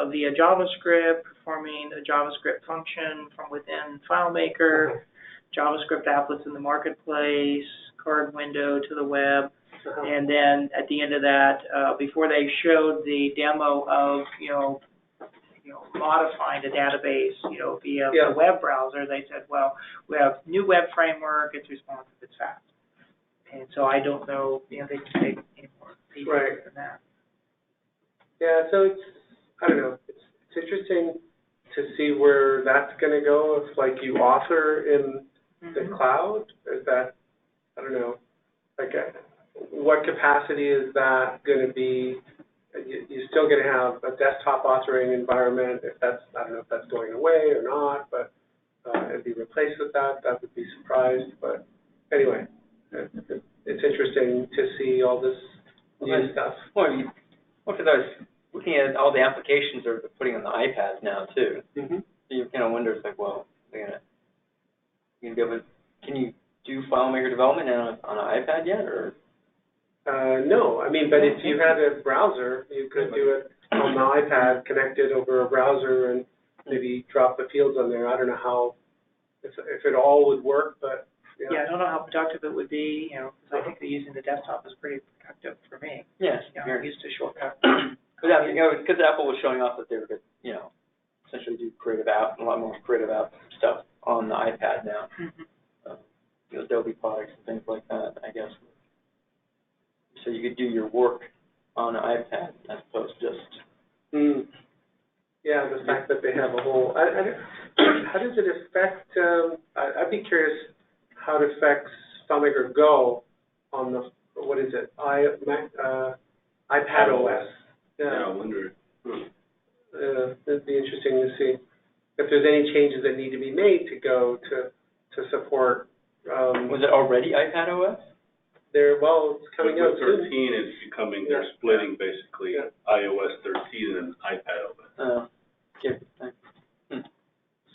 via JavaScript, performing a JavaScript function from within FileMaker, JavaScript applets in the marketplace, card window to the web, and then at the end of that, before they showed the demo of modifying the database, via the web browser, they said, well, we have new web framework, it's responsive, it's fast. And so I don't know, they can take any more details than that. Yeah, so I don't know, it's interesting to see where that's going to go. If like you author in the cloud, is that, I don't know, like what capacity is that going to be? You're still going to have a desktop authoring environment. If that's, I don't know if that's going away or not, but it'd be replaced with that. That would be surprised. But anyway, it's interesting to see all this new stuff. Well, because I was looking at all the applications they're putting on the iPads now too. Mm-hmm. So you kind of wonder, it's like, well, they're gonna be able to, can you do FileMaker development on an iPad yet, or? No, I mean, but if you had a browser, you could do it on the iPad, connected over a browser, and maybe drop the fields on there. I don't know how, if it all would work, but yeah, I don't know how productive it would be. Because I think that using the desktop is pretty productive for me. Yes, I'm used to shortcuts. Because Apple was showing off that they were, essentially do a lot more creative app stuff on the iPad now. Mm-hmm. Adobe products and things like that, I guess. So you could do your work on an iPad as opposed to just Yeah, the fact that they have a whole, how does it affect, I'd be curious how it affects FileMaker Go on the, what is it, iPad OS. Yeah, I wonder. It'd be interesting to see if there's any changes that need to be made to Go to support. Was it already iPad OS? Well, it's coming out soon. 13 is becoming, they're splitting basically iOS 13 and iPad OS. Oh,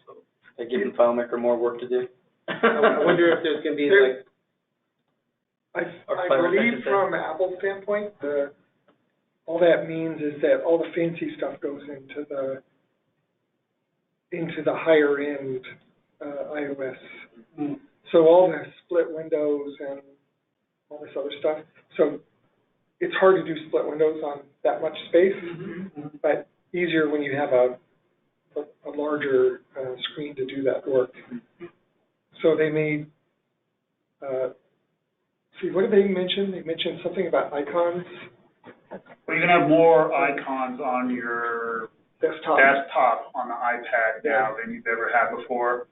so they're giving FileMaker more work to do. I wonder if there's going to be I believe from Apple's standpoint, all that means is that all the fancy stuff goes into the higher end iOS. So all the split windows and all this other stuff. So it's hard to do split windows on that much space, but easier when you have a larger screen to do that work. So they made, what did they mention? They mentioned something about icons. Well, you can have more icons on your desktop on the iPad now than you've ever had before.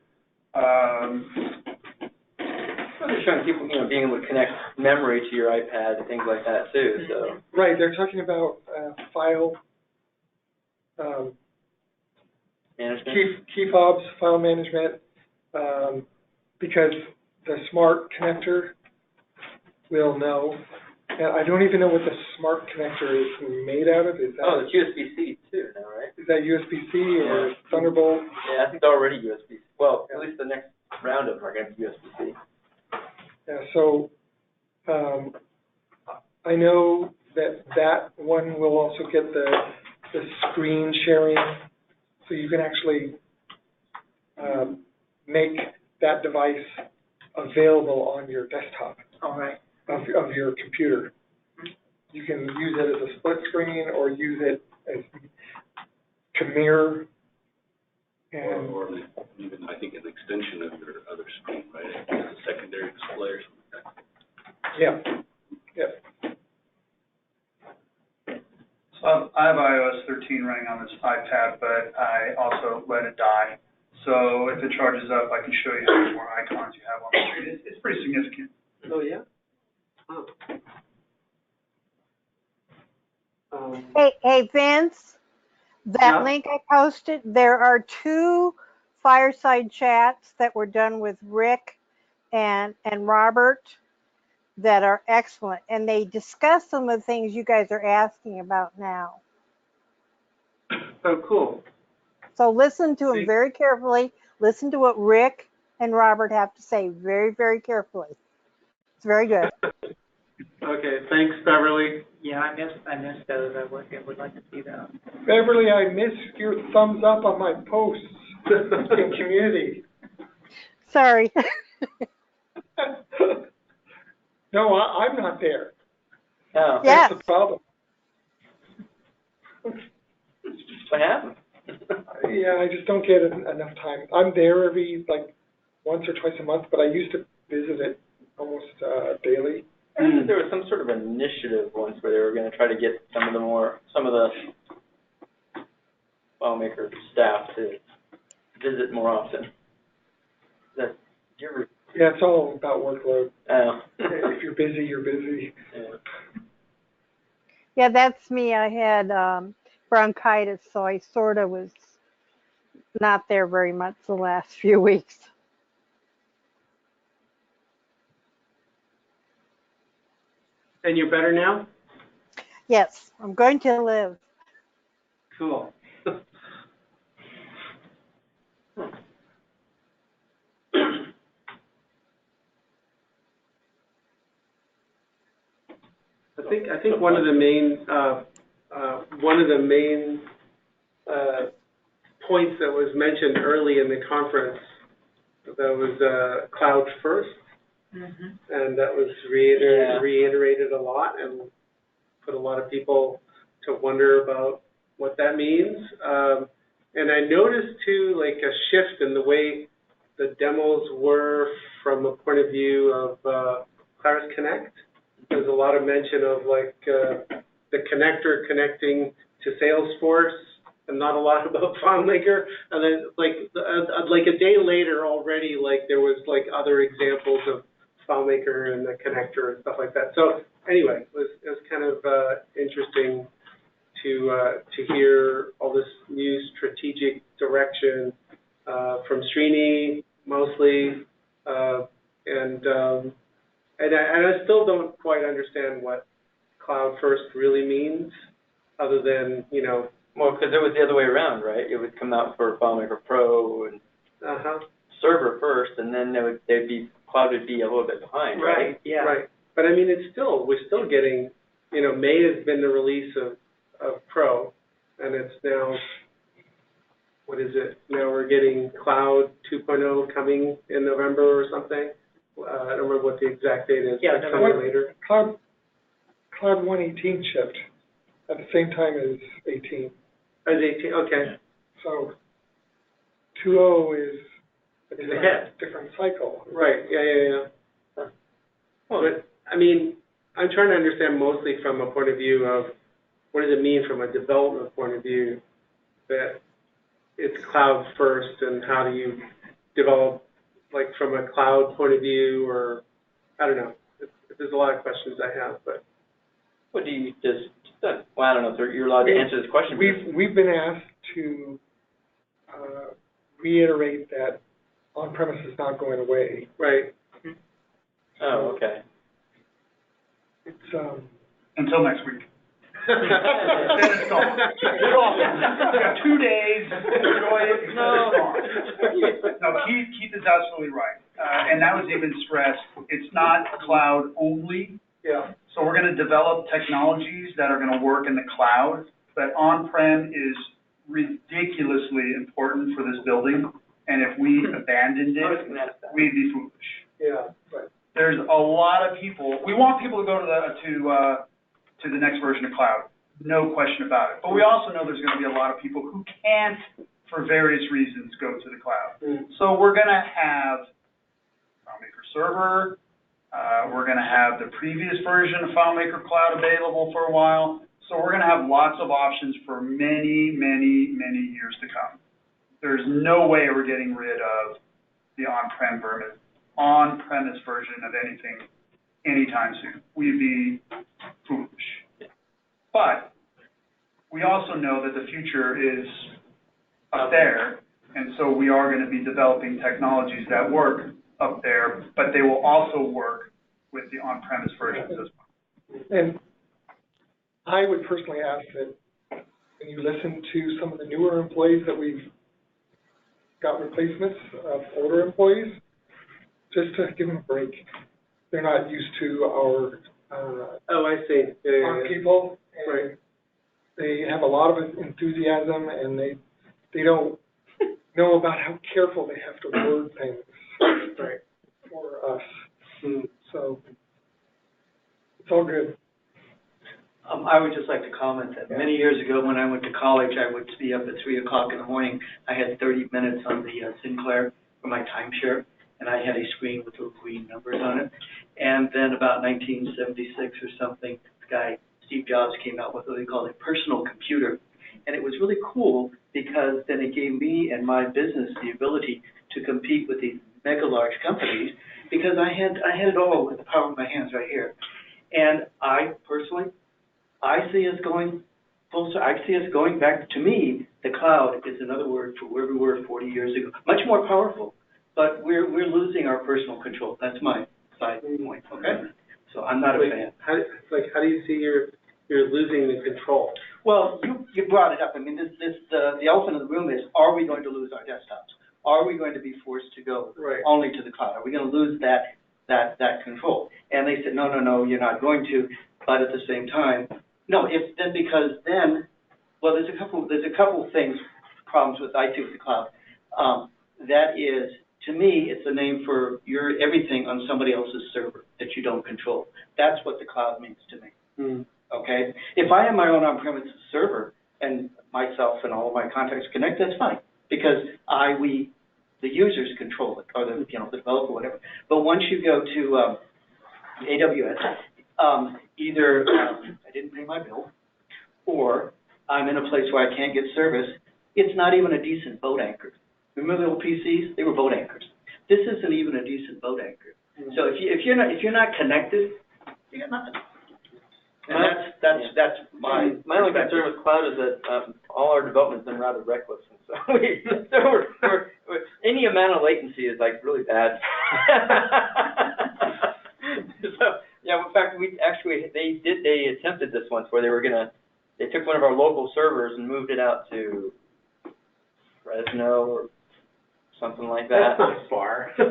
They're showing people, being able to connect memory to your iPad and things like that too. So right, they're talking about file management, key fobs, file management, because the smart connector will know. And I don't even know what the smart connector is made out of. Is that it's USB-C too now, right? Is that USB-C or Thunderbolt? Yeah, I think they're already USB-C. Well, at least the next Roundup are going to be USB-C. Yeah, so I know that one will also get the screen sharing, so you can actually make that device available on your desktop of your computer. You can use it as a split screen or use it as to mirror. And or even, I think, an extension of your other screen, right? As a secondary display or something like that. Yeah. So I have iOS 13 running on this iPad, but I also let it die. So if it charges up, I can show you how many more icons you have on the screen. It's pretty significant. Oh, yeah? Oh. Hey, Vince, that link I posted, there are 2 fireside chats that were done with Rick and Robert that are excellent, and they discuss some of the things you guys are asking about now. Oh, cool. So listen to them very carefully. Listen to what Rick and Robert have to say very, very carefully. It's very good. Okay, thanks, Beverly. Yeah, I missed those. I would like to see those. Beverly, I missed your thumbs up on my posts in community. Sorry. No, I'm not there. Oh. Yes. That's the problem. What happened? Yeah, I just don't get enough time. I'm there every, once or twice a month, but I used to visit it almost daily. I heard there was some sort of initiative once where they were going to try to get some of the FileMaker staff to visit more often. Yeah, it's all about workload. Oh. If you're busy, you're busy. Yeah, that's me. I had bronchitis, so I sort of was not there very much the last few weeks. And you're better now? Yes, I'm going to live. Cool. I think one of the main points that was mentioned early in the conference that was cloud first, and that was reiterated a lot and put a lot of people to wonder about what that means. And I noticed too, a shift in the way the demos were from a point of view of Clara's Connect. There's a lot of mention of the connector connecting to Salesforce and not a lot about FileMaker. And then like a day later already, like there was like other examples of FileMaker and the connector and stuff like that. So anyway, it was kind of interesting to hear all this new strategic direction from Srini mostly, and I still don't quite understand what cloud first really means, other than, you know. Well, because it was the other way around, right? It would come out for FileMaker Pro and server first, and then cloud would be a little bit behind, right? Yeah. Right. But I mean, we're still getting, you know, May has been the release of Pro, and it's now, what is it? Now we're getting Cloud 2.0 coming in November or something. I don't remember what the exact date is. Yeah, coming later. Cloud 1.18 shipped at the same time as 18. As 18, okay. So 2.0 is a different cycle. Right, yeah. Well, but, I mean, I'm trying to understand mostly from a point of view of what does it mean from a development point of view that it's cloud first, and how do you develop, like, from a cloud point of view, or I don't know. There's a lot of questions I have, but. What do you just? Well, I don't know if you're allowed to answer this question. We've been asked to reiterate that on-premise is not going away. Right. Oh, okay. It's until next week. Then it's gone. It's gone. You got 2 days. Enjoy it. It's gone. No, Keith is absolutely right, and that was even stressed. It's not cloud only. Yeah. So we're going to develop technologies that are going to work in the cloud, but on-prem is ridiculously important for this building, and if we abandoned it, we'd be foolish. Yeah. Right. There's a lot of people. We want people to go to the next version of cloud, no question about it. But we also know there's going to be a lot of people who can't, for various reasons, go to the cloud. So we're going to have FileMaker Server. We're going to have the previous version of FileMaker Cloud available for a while. So we're going to have lots of options for many, many, many years to come. There's no way we're getting rid of the on-premise version of anything anytime soon. We'd be foolish. But we also know that the future is up there, and so we are going to be developing technologies that work up there, but they will also work with the on-premise versions as well. And I would personally ask that when you listen to some of the newer employees that we've got replacements of older employees, just to give them a break. They're not used to our I see. our people, and right. They have a lot of enthusiasm, and they don't know about how careful they have to word things Right. for us. So it's all good. I would just like to comment that many years ago when I went to college, I would be up at 3 o'clock in the morning. I had 30 minutes on the Sinclair for my timeshare, and I had a screen with little green numbers on it. And then about 1976 or something, this guy, Steve Jobs, came out with what they called a personal computer. And it was really cool because then it gave me and my business the ability to compete with these mega large companies, because I had it all with the power of my hands right here. And I personally, I see us going full circle. I see us going back. To me, the cloud is another word for where we were 40 years ago. Much more powerful, but we're losing our personal control. That's my side point. Okay, so I'm not a fan. How do you see you're losing the control? Well, you brought it up. I mean, the elephant in the room is: are we going to lose our desktops? Are we going to be forced to go only to the cloud? Are we going to lose that control? And they said, no, you're not going to. But at the same time, no. Well, there's a couple things, problems with IT with the cloud. That is, to me, it's a name for your everything on somebody else's server that you don't control. That's what the cloud means to me. Okay? If I have my own on-premises server and myself and all of my contacts connect, that's fine, because the users control it, or the developer, whatever. But once you go to AWS, either I didn't pay my bill, or I'm in a place where I can't get service, it's not even a decent boat anchor. Remember the old PCs? They were boat anchors. This isn't even a decent boat anchor. So if you're not connected, you got nothing. And that's my only concern with cloud is that all our development's been rather reckless, and so we're any amount of latency is like really bad. So yeah, in fact, they attempted this once where they took one of our local servers and moved it out to Fresno or something like that. That's not far. But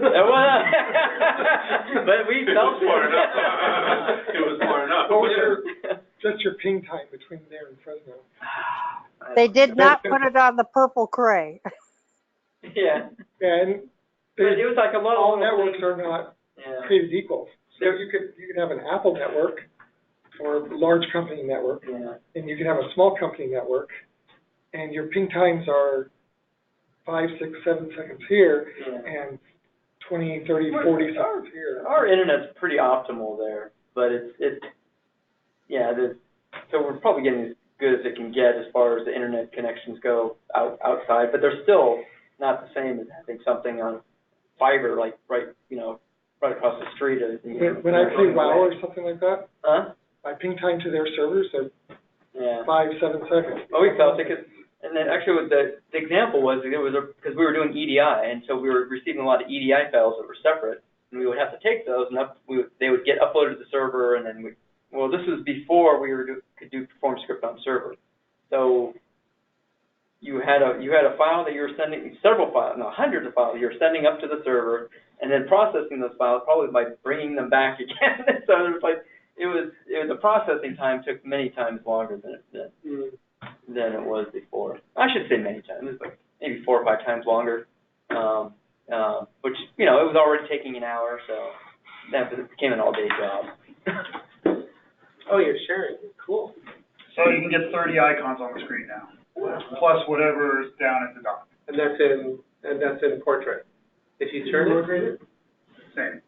we felt far enough. It was far enough. What was just your ping time between there and Fresno? They did not put it on the purple cray. Yeah. And But it was like a lot of all little networks things. are not Yeah. created equal. So you could have an Apple network or a large company network, Yeah. and you can have a small company network, and your ping times are 5, 6, 7 seconds here, and 20, 30, 40 seconds here. Our internet's pretty optimal there, but so we're probably getting as good as it can get as far as the internet connections go outside, but they're still not the same as having something on fiber, like right across the street. When I say WoW or something like that, my ping time to their servers are 5, 7 seconds. Oh, we felt it, and then actually the example was because we were doing EDI, and so we were receiving a lot of EDI files that were separate, and we would have to take those and they would get uploaded to the server, and then this was before we could do perform script on server. So you had a file that you were sending, hundreds of files you were sending up to the server, and then processing those files probably by bringing them back again. So it was like the processing time took many times longer than it was before. I should say many times. It was like maybe 4 or 5 times longer, which it was already taking an hour, so that became an all-day job. Oh, you're sharing. Cool. So you can get 30 icons on the screen now, plus whatever's down at the dock. And that's in portrait. If you turn it, Same.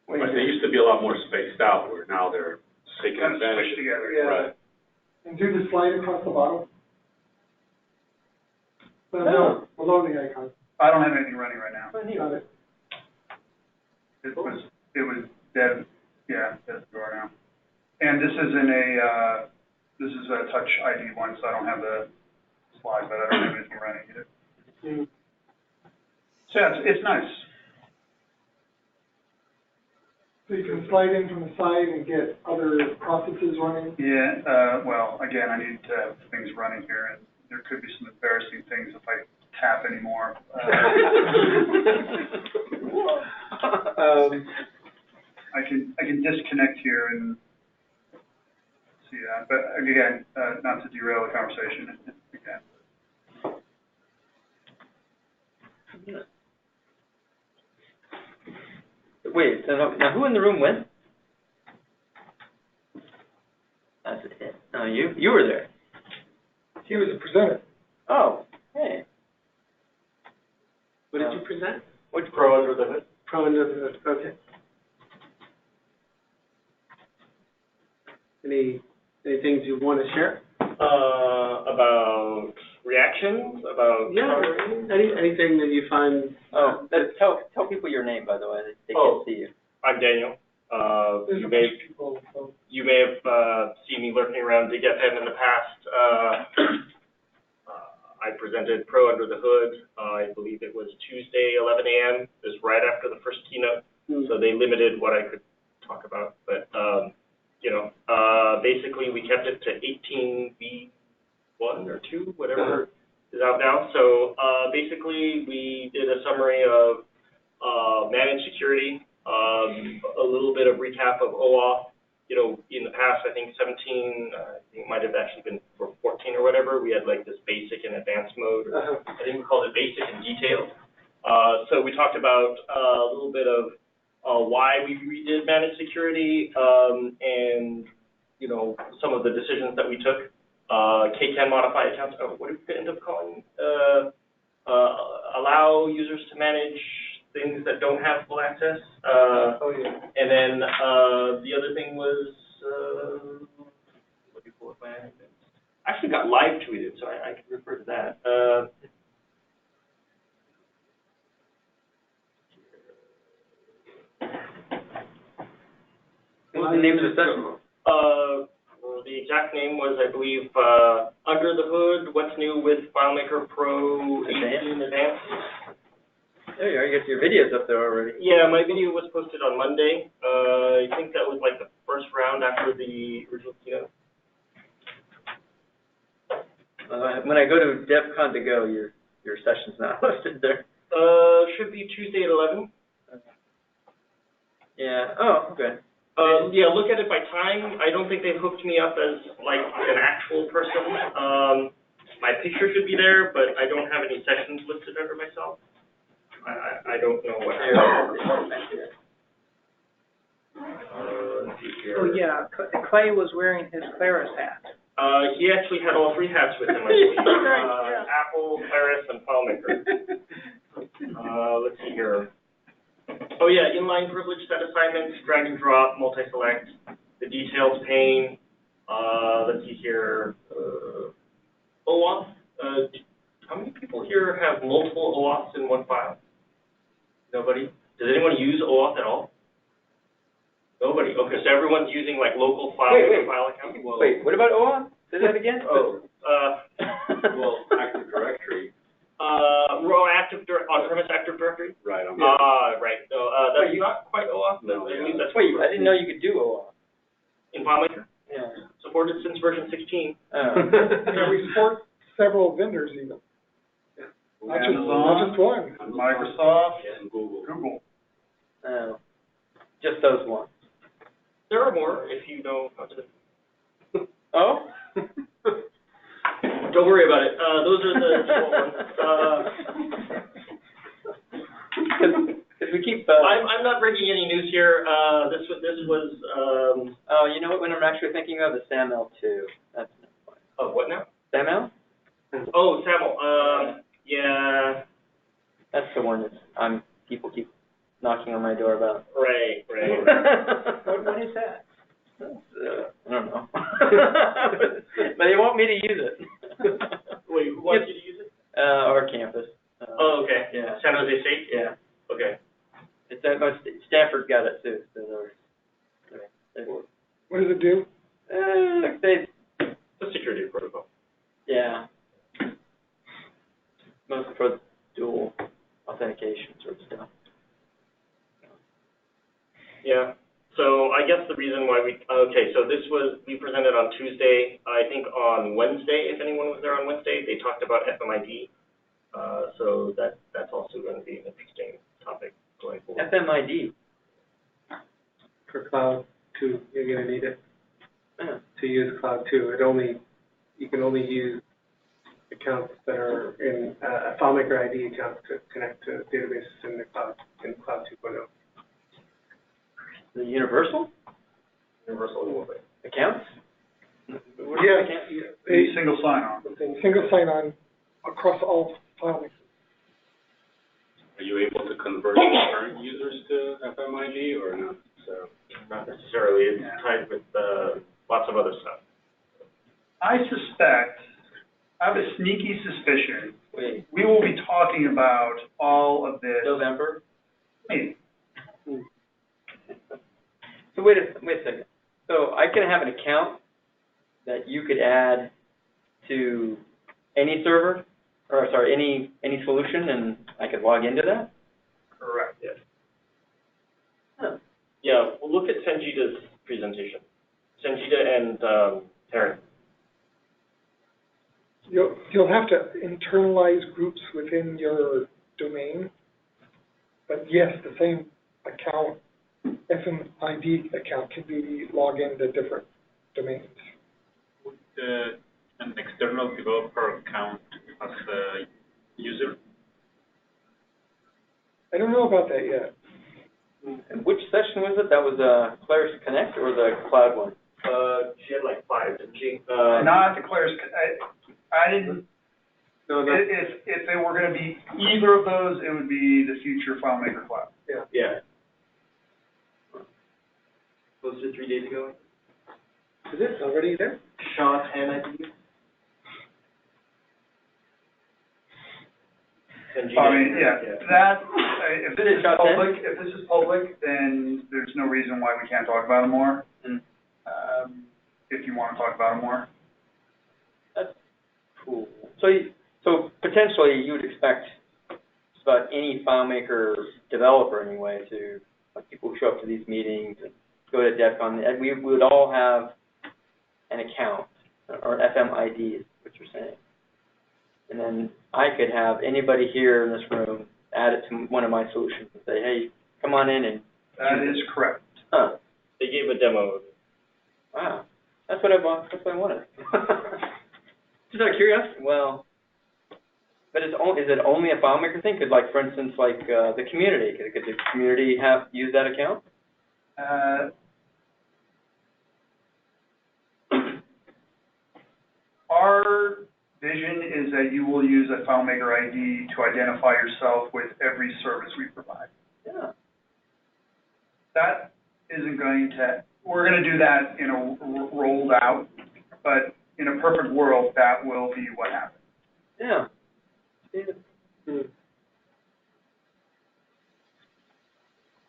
But they used to be a lot more spaced out, where now they're taking Kind of advantage. squished together. Yeah. Right. And do the slide across the bottom. No, below the icon. I don't have anything running right now. Got it. It was dead drawer now. And this isn't this is a Touch ID one, so I don't have the slide, but I don't have anything running either. So yeah, it's nice. So you can slide in from the side and get other processes running. Yeah, well, again, I need to have things running here, and there could be some embarrassing things if I tap anymore. I can disconnect here and see that, but again, not to derail the conversation again. Wait, so now who in the room went? That's it. No, you were there. He was a presenter. Oh, hey. what did you present? Which Pro Under the Hood? Pro Under the Hood. Okay. Any things you want to share? About reactions, about anything that you find. Tell people your name, by the way. They can't see you. I'm Daniel. You may have seen me lurking around DIGFM in the past. I presented Pro Under the Hood. I believe it was Tuesday, 11 a.m. It was right after the first keynote, so they limited what I could talk about. But basically we kept it to 18v1 or 2, whatever is out now. So basically we did a summary of managed security, a little bit of recap of OAuth. In the past, I think 17, I think it might have actually been for 14 or whatever, we had like this basic and advanced mode. I think we called it basic and detailed. So we talked about a little bit of why we redid managed security, and some of the decisions that we took. K10 modify accounts. What did we end up calling? Allow users to manage things that don't have full access. And then the other thing was, what did we got live tweeted, so I can refer to that. What was the name of the session? The exact name was, I believe, Under the Hood, What's New with FileMaker Pro 18 Advanced. There you are, you got your videos up there already. Yeah, my video was posted on Monday. I think that was like the first round after the original keynote. When I go to DevCon to go, your session's not listed there. Should be Tuesday at 11. Yeah, oh, okay. Yeah, look at it by time. I don't think they hooked me up as like an actual person. My picture should be there, but I don't have any sessions listed under myself. I don't know what happened. Let's see here. Oh, yeah, Clay was wearing his Clara's hat. He actually had all three hats with him, I believe. Yeah. Apple, Claris, and FileMaker. Let's see here. Oh yeah, inline privilege set assignments, drag and drop, multi-select, the details pane. Let's see here. OAuth. How many people here have multiple OAuths in one file? Nobody? Does anyone use OAuth at all? Nobody. Okay, so everyone's using like local file account. Well, wait, what about OAuth? Say that again? Well, Active Directory. On-premise Active Directory? Right. Right. So that's not quite OAuth. No, I believe that's wait, I didn't know you could do OAuth. in FileMaker. Yeah. Supported since version 16. Yeah, we support several vendors even. Not just one. Microsoft, And Google. Oh. Just those ones. There are more if you know how to. Oh? Don't worry about it. Those are the default ones. Because we keep. I'm not breaking any news here. This was. Oh, you know what? When I'm actually thinking of the SAML too. That's not fun. Of what now? SAML? Oh, SAML. Yeah. That's the one that people keep knocking on my door about. Right. What is that? I don't know. But they want me to use it. Wait, who wants you to use it? Our campus. Oh, okay. Yeah. San Jose State? Yeah. Okay. It's Stanford got it too. So What does it do? They The security protocol. yeah. Mostly for dual authentication sort of stuff. Yeah. So I guess the reason why so we presented on Tuesday. I think on Wednesday, if anyone was there on Wednesday, they talked about FMID. So that's also going to be an interesting topic going forward. FMID. For Cloud 2, you're going to need it Yeah. to use Cloud 2. You can only use accounts that are in a FileMaker ID account to connect to databases in the cloud, in Cloud 2.0. The universal Universal accounts? Yes, a single sign-on. single sign-on across all FileMaker. Are you able to convert current users to FMID or not? So Not necessarily. It's tied with lots of other stuff. I have a sneaky suspicion Wait, we will be talking about all of this. November? Maybe. So wait a second. So I can have an account that you could add to any server, or sorry, any solution, and I could log into that? Correct. Yes. Huh. Yeah. Well, look at Sanjita's presentation. Sanjita and Taryn. You'll have to internalize groups within your domain, but yes, the same account, FMID account, can be logged into different domains. Would an external developer count as a user? I don't know about that yet. And which session was it? That was Claris Connect or the cloud one? She had like 5, didn't she? Not the Claire's. I didn't. No, If it were going to be either of those, it would be the future FileMaker Cloud. Yeah. Posted 3 days ago. Is it already there? Sean 10, I believe. That, if this is public, then there's no reason why we can't talk about it more. If you want to talk about it more. That's cool. So potentially you would expect just about any FileMaker developer anyway to, like people who show up to these meetings and go to DevCon, and we would all have an account, or FM ID is what you're saying. And then I could have anybody here in this room add it to one of my solutions and say, hey, come on in and... That is correct. Huh. They gave a demo of it. Wow. That's what I wanted. Just out of curiosity. Well, but is it only a FileMaker thing? Could, like, for instance, like the community, could the community use that account? Our vision is that you will use a FileMaker ID to identify yourself with every service we provide. Yeah. That isn't going to, we're going to do that in a rolled out, but in a perfect world, that will be what happens. Yeah. I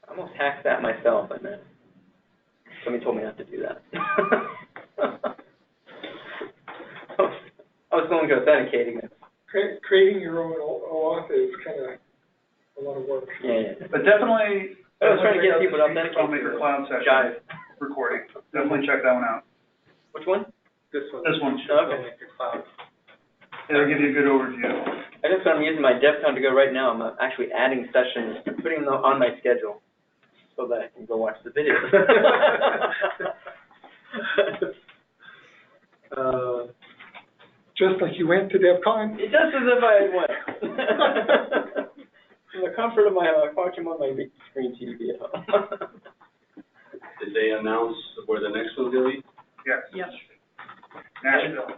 almost hacked that myself, and then somebody told me not to do that. I was going to authenticating it. Creating your own OAuth is kind of a lot of work. Yeah. But definitely, I was trying to get people to authenticate. FileMaker Cloud session recording. Definitely check that one out. Which one? This one. This one. Okay. Cloud. It'll give you a good overview. I guess I'm using my DevCon to go right now. I'm actually adding sessions, putting them on my schedule so that I can go watch the videos. Just like you went to DevCon? It's just as if I had went. In the comfort of my home, I watch them on my big screen TV at home. Did they announce where the next one's going to be? Yes. Nashville.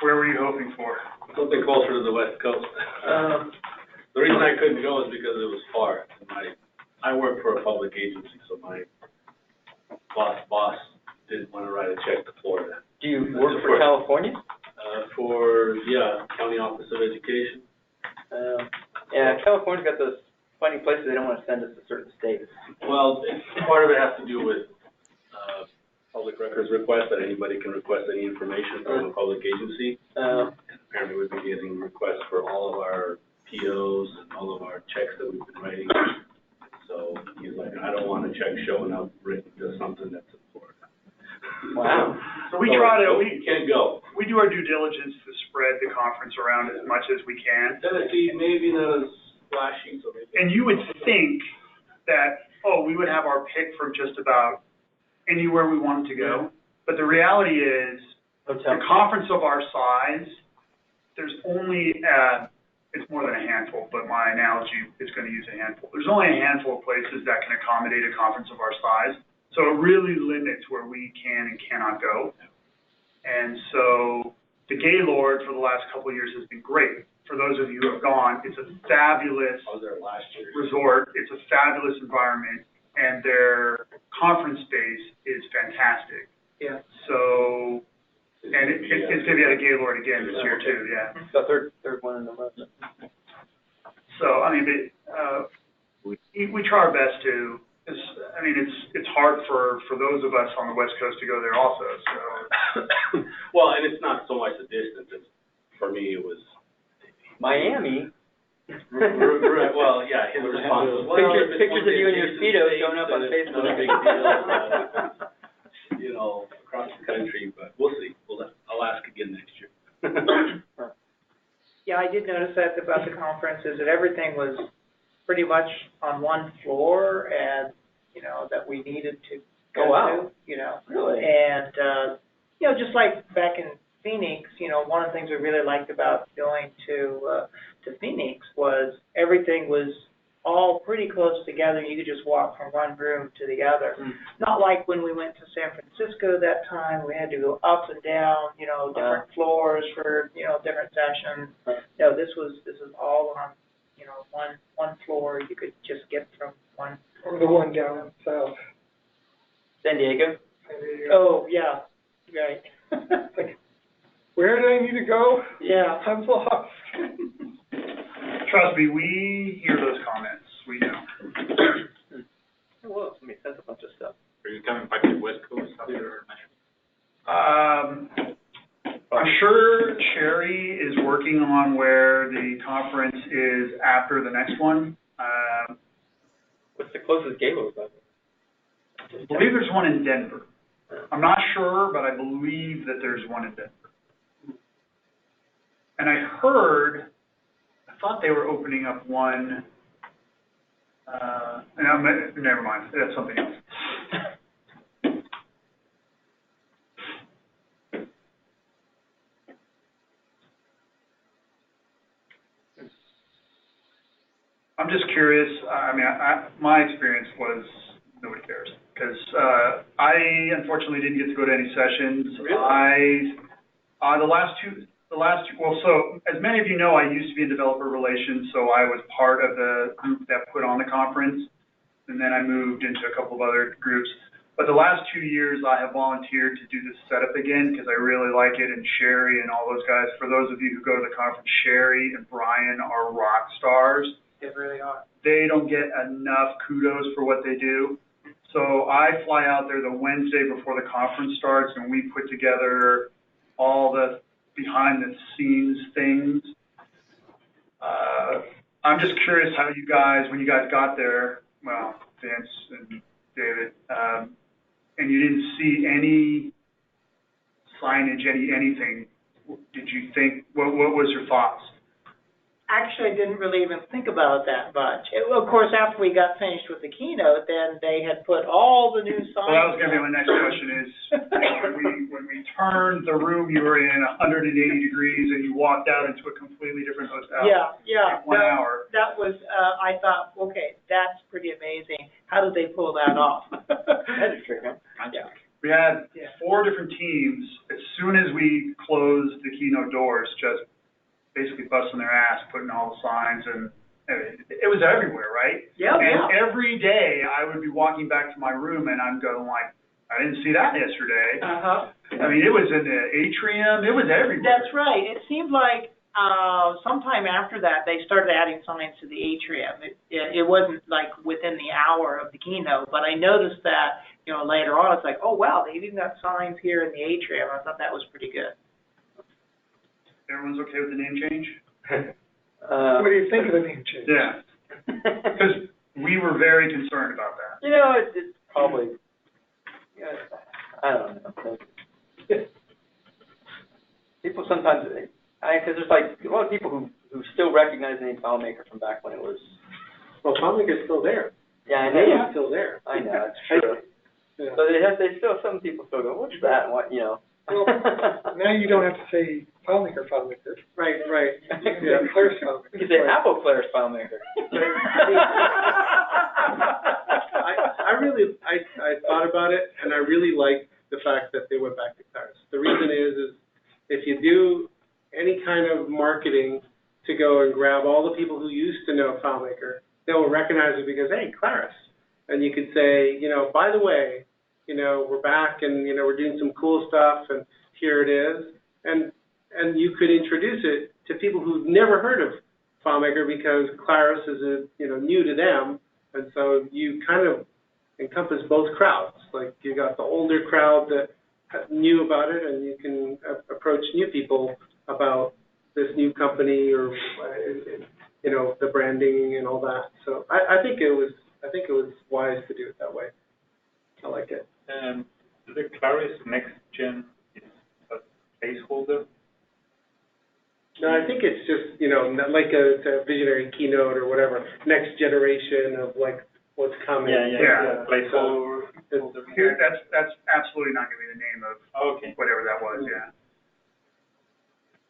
Where were you hoping for? Something closer to the West Coast. The reason I couldn't go is because it was far. I work for a public agency, so my boss didn't want to write a check to Florida. Do you work for California? County Office of Education. California's got those funny places they don't want to send us to certain states. Well, part of it has to do with public records requests, that anybody can request any information from a public agency. Apparently we've been getting requests for all of our POs and all of our checks that we've been writing. So he's like, I don't want a check showing up written to something that's in Florida. Wow. So we try to, we can't go. We do our due diligence to spread the conference around as much as we can. Tennessee, maybe not as flashy. So maybe. And you would think that, we would have our pick from just about anywhere we wanted to go. But the reality is, a conference of our size, there's only, it's more than a handful, but my analogy is going to use a handful. There's only a handful of places that can accommodate a conference of our size. So it really limits where we can and cannot go. And so the Gaylord for the last couple of years has been great. For those of you who have gone, it's a fabulous resort. It's a fabulous environment, and their conference space is fantastic. Yeah. So, and it's going to be at a Gaylord again this year too. Yeah. The third one in the month. So I mean, we try our best to. It's hard for those of us on the West Coast to go there also. So. Well, and it's not so much the distance. For me, it was Miami. Well, yeah, his response was, pictures of you in your Speedo showing up on Facebook. Not a big deal, across the country, but we'll see. I'll ask again next year. Yeah, I did notice that about the conference is that everything was pretty much on one floor, and that we needed to go to. Really? And just like back in Phoenix, one of the things we really liked about going to Phoenix was everything was all pretty close together. You could just walk from one room to the other. Not like when we went to San Francisco that time, we had to go up and down, different floors for, different sessions. No, this was all on, one floor. You could just get from one. Or the one down south. San Diego? Oh, yeah, right. Where do I need to go? Yeah. I'm lost. Trust me, we hear those comments. We know. Well, it makes sense, a bunch of stuff. Are you coming back to West Coast after? I'm sure Sherry is working on where the conference is after the next one. What's the closest Galo? I believe there's one in Denver. I'm not sure, but I believe that there's one in Denver. And I thought they were opening up one, never mind, that's something else. I'm just curious. My experience was nobody cares because I unfortunately didn't get to go to any sessions. Really? Well, so as many of you know, I used to be in developer relations, so I was part of the group that put on the conference, and then I moved into a couple of other groups. But the last 2 years, I have volunteered to do this setup again because I really like it, and Sherry and all those guys. For those of you who go to the conference, Sherry and Brian are rock stars. They really are. They don't get enough kudos for what they do. So I fly out there the Wednesday before the conference starts, and we put together all the behind-the-scenes things. I'm just curious how you guys, when you guys got there, well, Vince and David, and you didn't see any signage, anything. Did you think? What was your thoughts? Actually, I didn't really even think about it that much. Of course, after we got finished with the keynote, then they had put all the new signs. Well, that was going to be my next question is, when we turned the room you were in 180 degrees and you walked out into a completely different hotel. Yeah. In 1 hour. That was, I thought, okay, that's pretty amazing. How did they pull that off? That's a trick, huh? Yeah. We had 4 different teams. As soon as we closed the keynote doors, just basically busting their ass, putting all the signs, and it was everywhere, right? Yeah. And every day I would be walking back to my room and I'm going like, I didn't see that yesterday. I mean, it was in the atrium. It was everywhere. That's right. It seemed like sometime after that they started adding signs to the atrium. It wasn't like within the hour of the keynote, but I noticed that, later on it's like, oh wow, they even got signs here in the atrium. I thought that was pretty good. Everyone's okay with the name change? What do you think of the name change? Yeah. Because we were very concerned about that. It's probably, I don't know. People sometimes, because there's like a lot of people who still recognize the name FileMaker from back when it was. Well, FileMaker's still there. Yeah, I know. It's still there. I know, that's true. Yeah. So they still, some people still go, what's that? What, Well, now you don't have to say FileMaker. Right. Yeah, Claire's FileMaker. You can say Apple Claire's FileMaker. I thought about it, and I really like the fact that they went back to Claris. The reason is if you do any kind of marketing to go and grab all the people who used to know FileMaker, they will recognize it because, hey, Claris. And you could say, by the way, we're back and, we're doing some cool stuff and here it is. And you could introduce it to people who've never heard of FileMaker because Claris is, new to them. And so you kind of encompass both crowds. Like you got the older crowd that knew about it and you can approach new people about this new company or, the branding and all that. So I think it was wise to do it that way. I like it. The Claris Next Gen is a placeholder? No, I think it's just, like it's a visionary keynote or whatever, next generation of like what's coming. Yeah. Placeholder. Here, that's absolutely not going to be the name of whatever that was, yeah.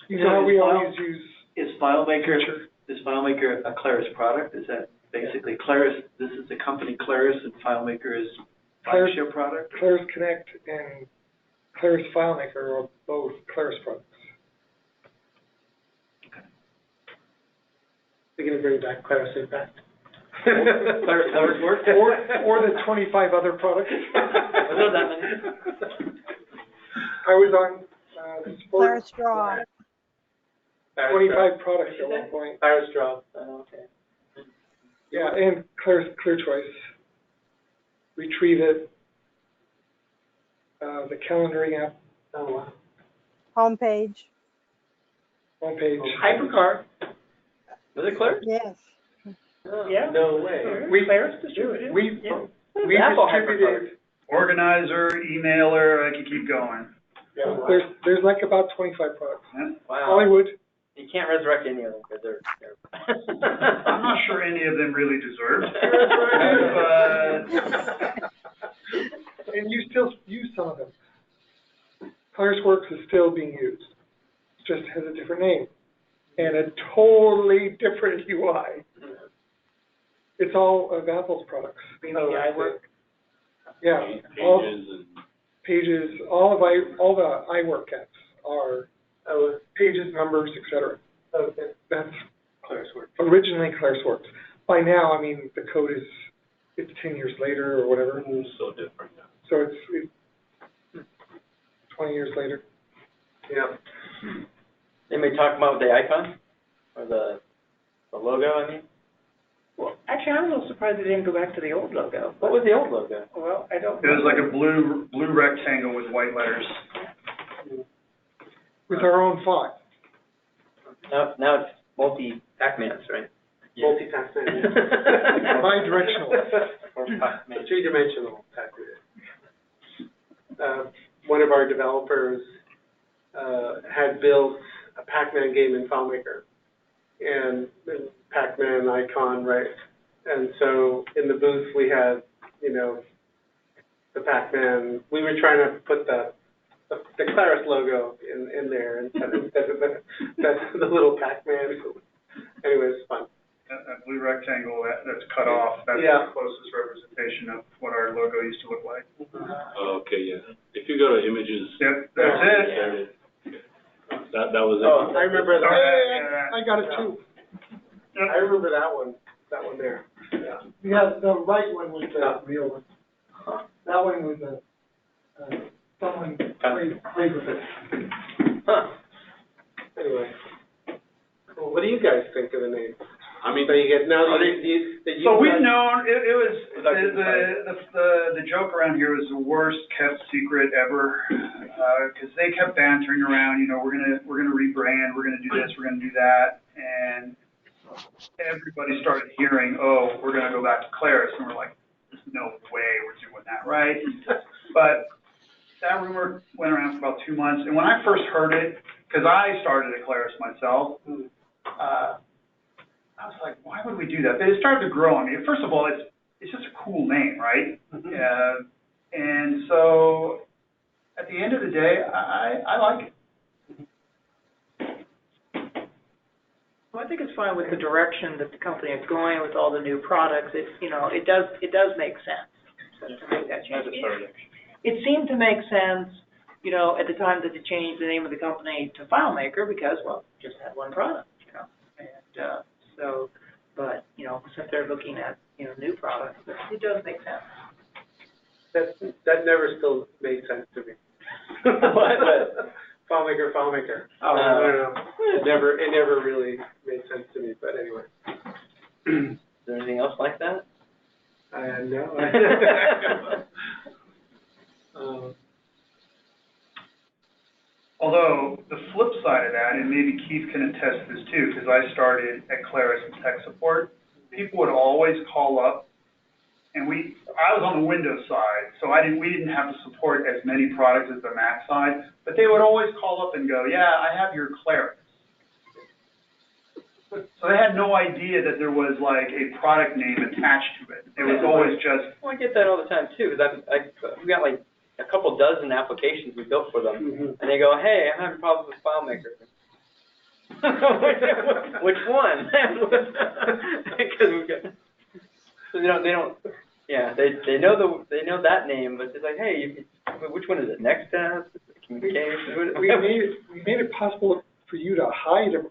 You know how we always use... Is FileMaker a Claris product? Is that basically Claris, this is the company Claris and FileMaker is flagship product? Claris Connect and Claris FileMaker are both Claris products. They're going to bring back Claris Impact. Claris work? Or the 25 other products. I know that many. I was on Clara Straw. 25 products at one point. Clara Straw. Okay. Yeah, and Clear Choice. Retrieve It. The calendaring app. Oh, wow. Homepage. Homepage. HyperCard. Was it Clear? Yes. Yeah. No way. Claire's distributed. We Apple distributed. Organizer, emailer, I could keep going. Yeah, there's like about 25 products. Yeah. Wow. Hollywood. You can't resurrect any of them because they're I'm not sure any of them really deserve to be resurrected, but And you still use some of them. ClarisWorks is still being used. It just has a different name and a totally different UI. It's all of Apple's products. Yeah, all Pages and. Pages, all the iWork apps are Pages, Numbers, etc. Okay. That's ClarisWorks. originally ClarisWorks. By now, I mean, the code it's 10 years later or whatever. So different now. So it's 20 years later. Yeah. Anybody talk about the icon or the logo? I mean, Well, actually, I'm a little surprised they didn't go back to the old logo. what was the old logo? Well, I don't it was like a blue rectangle with white letters. With our own font. Now it's multi Pac-Mans, right? Multi-task manager. Bi-directional. Or Pac-Man. Three-dimensional Pac-Man. One of our developers had built a Pac-Man game in FileMaker, and Pac-Man icon, right? And so in the booth we had, the Pac-Man. We were trying to put the Claris logo in there instead of the little Pac-Man. Anyway, it's fun. That blue rectangle that's cut off, that's Yeah. the closest representation of what our logo used to look like. Okay, yeah. If you go to images. Yep, that's it. That was it. Oh, I remember that. I got it too. I remember that one there. Yeah. Yeah, the right one was the real one. That one was someone played with it. Huh. Anyway. Well, what do you guys think of the name? I mean, So you get now Oh, that you So we've known, it was, the joke around here was the worst kept secret ever, because they kept bantering around, we're gonna rebrand, we're gonna do this, we're gonna do that, and everybody started hearing, oh, we're gonna go back to Claris, and we're like, there's no way we're doing that, right? But that rumor went around for about 2 months, and when I first heard it, because I started at Claris myself, I was like, why would we do that? But it started to grow on me. First of all, it's just a cool name, right? And so at the end of the day, I like it. Well, I think it's fine with the direction that the company is going with all the new products. It does make sense to make that change. It seemed to make sense, at the time that they changed the name of the company to FileMaker because, well, just had one product, and so, but since they're looking at new products, it does make sense. that never still made sense to me. What? FileMaker. Oh. I don't know. It never really made sense to me. But anyway. Is there anything else like that? No. Although the flip side of that, and maybe Keith can attest to this too, because I started at Claris in tech support, people would always call up, and I was on the Windows side, so we didn't have to support as many products as the Mac side, but they would always call up and go, yeah, I have your Claris. So they had no idea that there was like a product name attached to it. It was always just. Well, I get that all the time too, because we got like a couple dozen applications we built for them, and they go, "Hey, I'm having problems with FileMaker." Which one? Because we got. So they don't. Yeah, they know that name, but it's like, hey, which one is it? Next tab, communication. We made it possible for you to hide a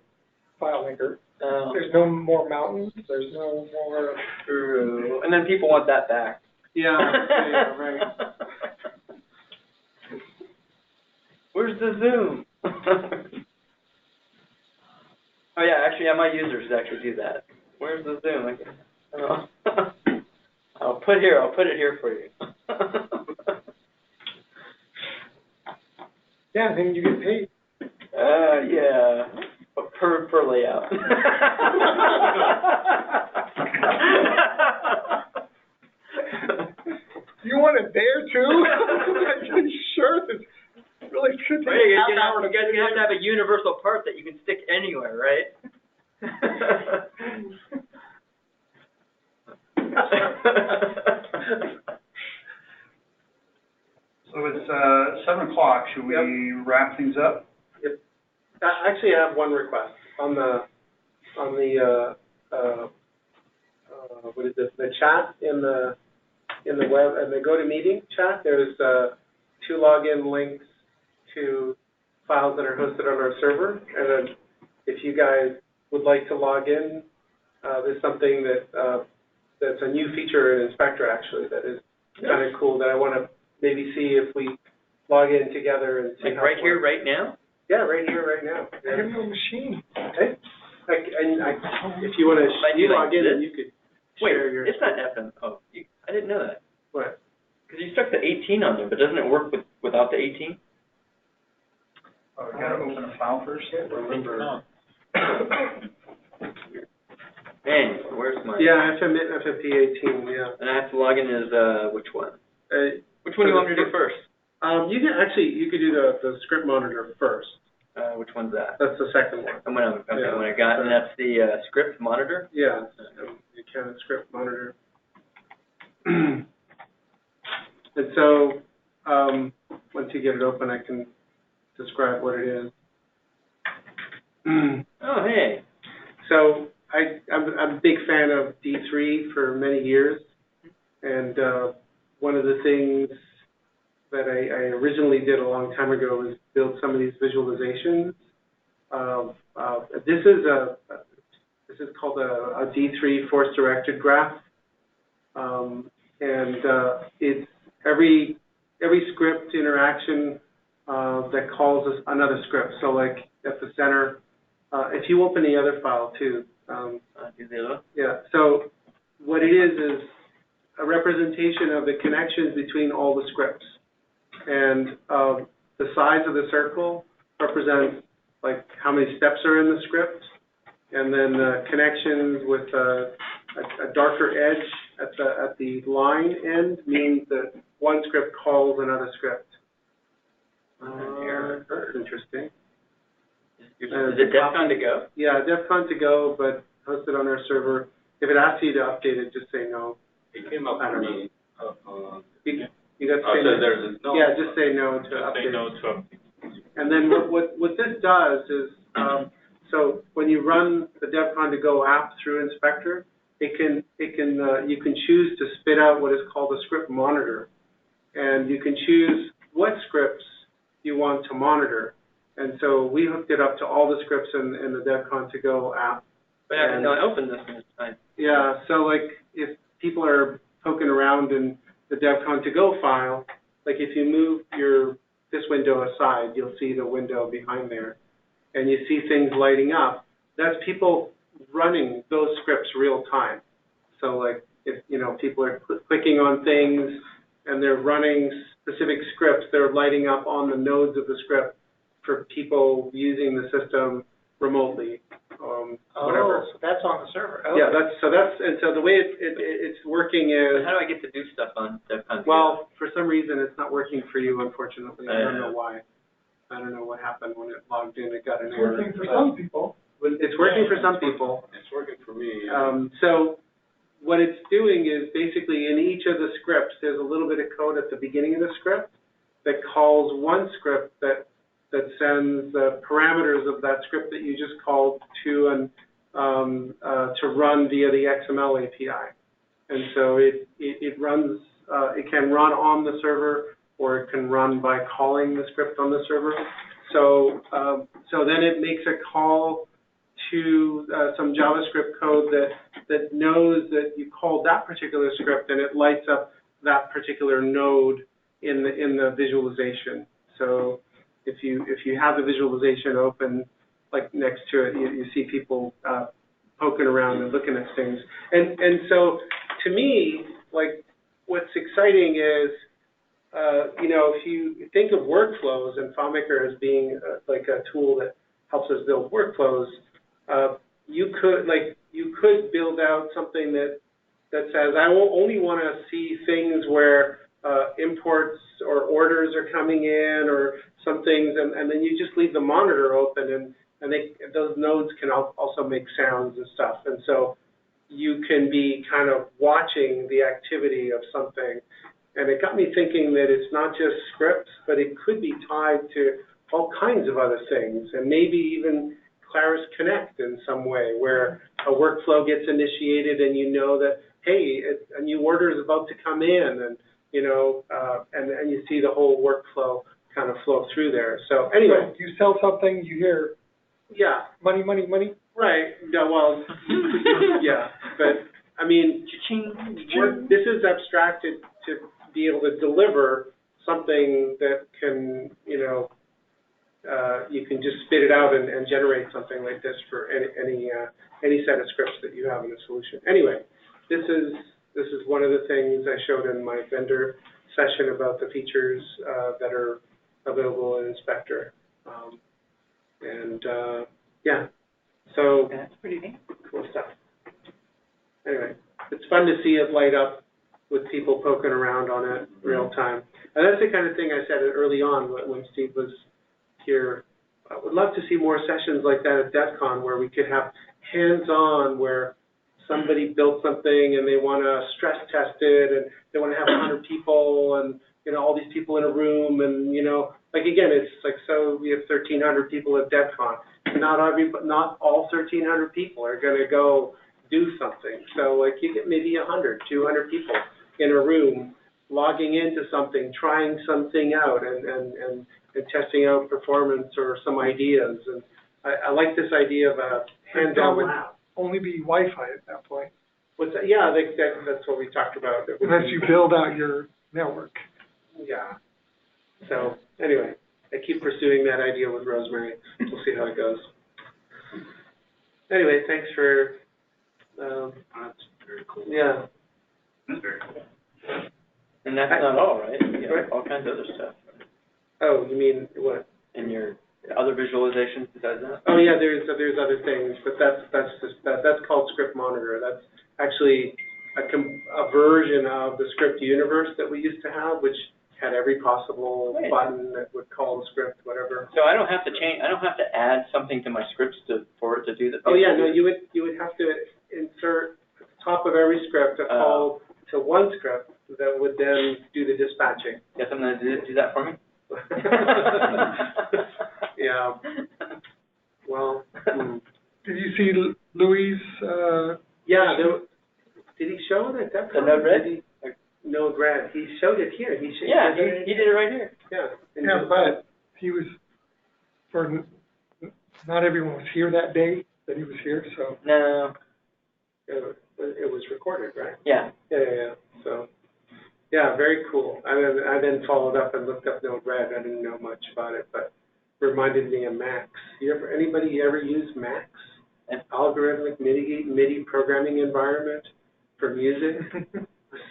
FileMaker. There's no more mountains. There's no more. True. And then people want that back. Yeah, right. Where's the Zoom? Oh yeah, actually, my users actually do that. Where's the Zoom? I don't know. I'll put it here for you. Yeah, then you get paid. Yeah, but per layout. You want it there too? Sure, it's really should take Right, you half hour to guys have to have a universal part that you can stick anywhere, right? So it's 7 o'clock. Should we wrap things up? Yep. Actually, I have one request on the what is this? The chat in the web and the GoToMeeting chat. There's 2 login links to files that are hosted on our server, and then if you guys would like to log in, there's something that that's a new feature in Inspector actually that is kind of cool that I want to maybe see if we log in together and see like right here, right now? Yeah, right here, right now. I have no machine. Okay. If you want to log in, then you could share your. It's not FM. Oh, I didn't know that. What? Because you stuck the 18 on there, but doesn't it work without the 18? Oh, we gotta open a file first? No. Man, where's my... Yeah, FMP 18, yeah. And I have to log in as, which one? Which one do you want me to do first? You could do the script monitor first. Which one's that? That's the second one. When I got, and that's the script monitor? Yeah, the Canon script monitor. And so, once you get it open, I can describe what it is. Oh, hey. So, I'm a big fan of D3 for many years, and one of the things that I originally did a long time ago was build some of these visualizations. This is called a D3 force-directed graph, and it's every script interaction that calls us another script. So, like at the center, if you open the other file too. Yeah. So, what it is a representation of the connections between all the scripts. And the size of the circle represents like how many steps are in the script, and then connections with a darker edge at the line end means that one script calls another script. That's interesting. Is it DevCon to go? Yeah, DevCon to go, but hosted on our server. If it asks you to update it, just say no. It came up for me. You got to say no. No. Yeah, just say no to update. Say no to update. And then what this does is, so when you run the DevCon to Go app through Inspector, you can choose to spit out what is called a script monitor, and you can choose what scripts you want to monitor. And so we hooked it up to all the scripts in the DevCon to Go app. But I opened this one this time. Yeah, so like if people are poking around in the DevCon to Go file, like if you move this window aside, you'll see the window behind there, and you see things lighting up. That's people running those scripts real time. So like if people are clicking on things and they're running specific scripts, they're lighting up on the nodes of the script for people using the system remotely. Whatever. So that's on the server. Okay. Yeah, so the way it's working is. How do I get to do stuff on DevCon? Well, for some reason it's not working for you, unfortunately. I don't know why. I don't know what happened when it logged in. It got an error. It's working for some people. It's working for some people. It's working for me. So what it's doing is basically in each of the scripts, there's a little bit of code at the beginning of the script that calls one script that sends the parameters of that script that you just called to run via the XML API. And so it runs, it can run on the server, or it can run by calling the script on the server. So then it makes a call to some JavaScript code that knows that you called that particular script, and it lights up that particular node in the visualization. So if you have the visualization open, like next to it, you see people poking around and looking at things. And so to me, like what's exciting is, if you think of workflows and FileMaker as being like a tool that helps us build workflows, you could build out something that says, I will only want to see things where imports or orders are coming in or some things, and then you just leave the monitor open, and those nodes can also make sounds and stuff. And so you can be kind of watching the activity of something. And it got me thinking that it's not just scripts, but it could be tied to all kinds of other things, and maybe even Clara's Connect in some way, where a workflow gets initiated and you know that, hey, a new order is about to come in, and and you see the whole workflow kind of flow through there. So anyway, you sell something, you hear, yeah, money, money, money. Right. Yeah. Well, yeah, but I mean, this is abstracted to be able to deliver something that can, you can just spit it out and generate something like this for any set of scripts that you have in a solution. Anyway, this is one of the things I showed in my vendor session about the features that are available in Inspector, yeah. So that's pretty neat. Cool stuff. Anyway, it's fun to see it light up with people poking around on it real time. And that's the kind of thing I said early on when Steve was here. I would love to see more sessions like that at DevCon where we could have hands-on, where somebody built something and they want to stress test it, and they want to have 100 people and, all these people in a room, and, like again, it's like, so we have 1,300 people at DevCon. Not all 1,300 people are going to go do something. So like you get maybe 100, 200 people in a room logging into something, trying something out, and testing out performance or some ideas. And I like this idea of a hands-on lab. Only be Wi-Fi at that point. What's that? Yeah, that's what we talked about. Unless you build out your network. Yeah. So anyway, I keep pursuing that idea with Rosemary. We'll see how it goes. Anyway, thanks for. That's very cool. Yeah. That's very cool. And that's not all, right? You got all kinds of other stuff. Oh, you mean what? And your other visualizations besides that? Oh yeah, there's other things, but that's called Script Monitor. That's actually a version of the script universe that we used to have, which had every possible button that would call the script, whatever. So I don't have to change. I don't have to add something to my scripts for it to do the. Oh yeah, no, you would have to insert at the top of every script a call to one script that would then do the dispatching. Get someone to do that for me. Yeah. Well. Did you see Louis? Yeah. Did he show it at that? The Node-RED? Node-RED. He showed it here. He did it right here. Yeah. Yeah, but he was not everyone was here that day that he was here, so. No. It was recorded, right? Yeah. Yeah. So. Yeah, very cool. I then followed up and looked up Node-RED. I didn't know much about it, but reminded me of Max. Anybody ever use Max? An algorithmic MIDI programming environment for music?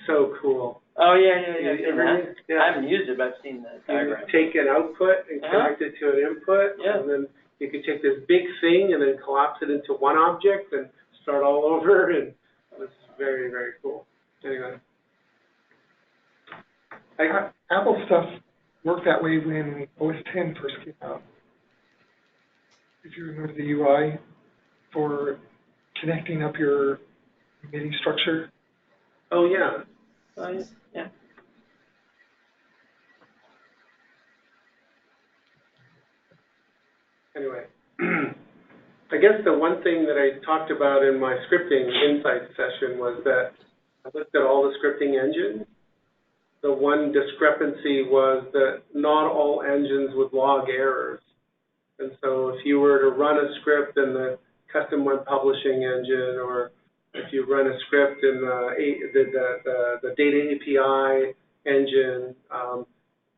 So cool. Oh yeah. I haven't used it, but I've seen the diagram. You take an output and connect it to an input, and then you can take this big thing and then collapse it into one object and start all over, and it's very, very cool. Anyway. Apple stuff worked that way when OS X first came out. If you remember the UI for connecting up your MIDI structure. Oh yeah. Yeah. Anyway, I guess the one thing that I talked about in my scripting insight session was that I looked at all the scripting engines. The one discrepancy was that not all engines would log errors. And so if you were to run a script in the custom web publishing engine, or if you run a script in the data API engine,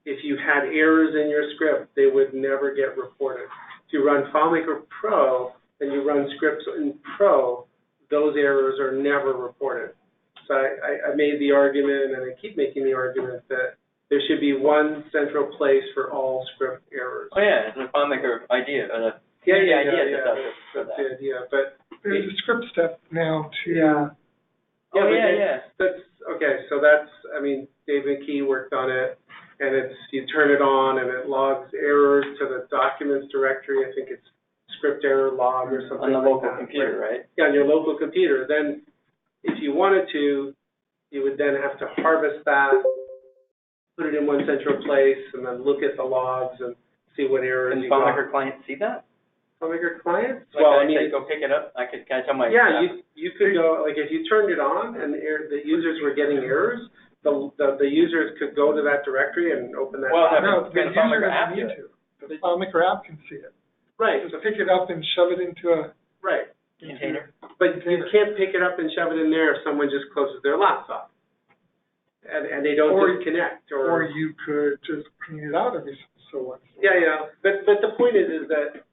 if you had errors in your script, they would never get reported. If you run FileMaker Pro and you run scripts in Pro, those errors are never reported. So I made the argument, and I keep making the argument, that there should be one central place for all script errors. Oh yeah, it's a FileMaker idea. Yeah, that's the idea. But there's a script step now too. Yeah. Oh That's okay. So that's, I mean, David Key worked on it, and it's, you turn it on and it logs errors to the documents directory. I think it's script error log or something on the like local that. computer, right? Yeah, on your local computer. Then, if you wanted to, you would then have to harvest that, put it in one central place, and then look at the logs and see what errors you got. Can FileMaker client see that? FileMaker client? Like, well, I mean, go pick it up. Can I tell my yeah, you could go, like, if you turned it on and the users were getting errors, the users could go to that directory and open that. Well, no, the user doesn't need to. The FileMaker app can see it. Right. Just pick it up and shove it into a container. But you can't pick it up and shove it in there if someone just closes their laptop and they don't disconnect. Or you could just clean it out every so once. Yeah. But the point is that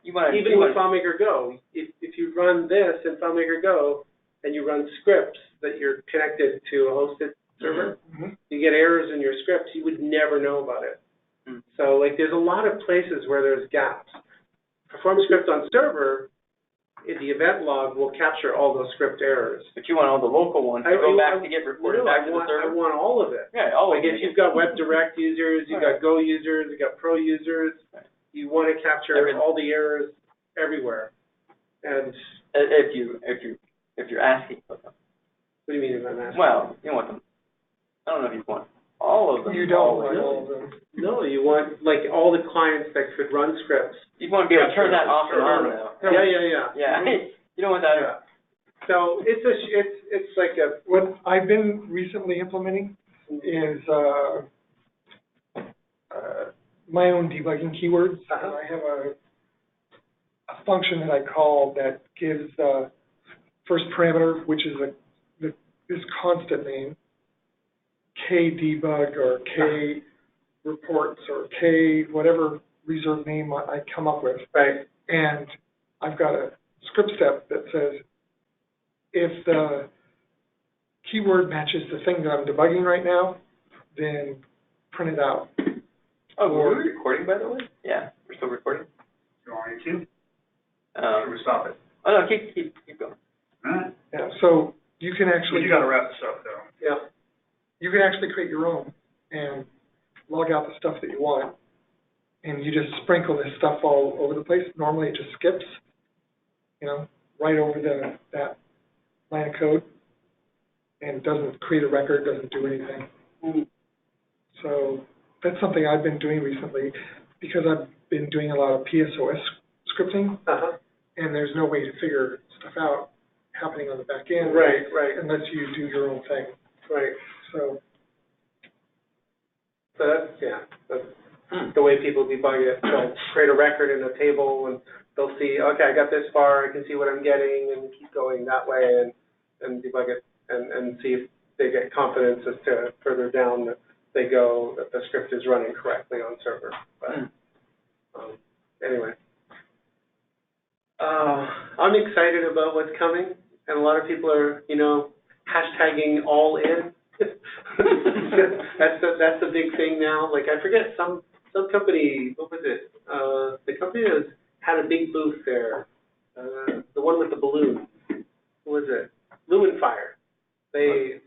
even with FileMaker Go, if you run this in FileMaker Go and you run scripts that you're connected to a hosted server, you get errors in your scripts, you would never know about it. So, like, there's a lot of places where there's gaps. Perform script on server, the event log will capture all those script errors. But you want all the local ones to go back to get reported back to the server? I want all of it. Yeah, all of it. Like, if you've got WebDirect users, you've got Go users, you've got Pro users, you want to capture all the errors everywhere. And if you're asking for them. What do you mean if I'm asking? Well, you want them. I don't know if you want all of them. You don't want all of them. No, you want, like, all the clients that could run scripts. You want to be able to turn that off and on now. Yeah. You don't want that. Yeah. So it's like a. What I've been recently implementing is my own debugging keywords. I have a function that I call that gives the first parameter, which is this constant name, K debug or K reports or K whatever reserved name I come up with. Right. And I've got a script step that says if the keyword matches the thing that I'm debugging right now, then print it out. Oh, were we recording, by the way? Yeah, we're still recording. You want me to? Should we stop it? Oh no, keep going. All right. Yeah. So you can actually. But you got to wrap this up, though. Yeah. You can actually create your own and log out the stuff that you want, and you just sprinkle this stuff all over the place. Normally it just skips, right over that line of code, and doesn't create a record, doesn't do anything. So that's something I've been doing recently because I've been doing a lot of PSOS scripting, and there's no way to figure stuff out happening on the back end, right, unless you do your own thing. Right. So that's the way people debug it. They'll create a record in a table, and they'll see, okay, I got this far, I can see what I'm getting, and keep going that way, and debug it, and see if they get confidence as to further down that they go, that the script is running correctly on server. But anyway, I'm excited about what's coming, and a lot of people are, hashtagging all in. That's the big thing now. Like, I forget, some company, what was it? The company that had a big booth there, the one with the balloon. What was it? Lumenfire. They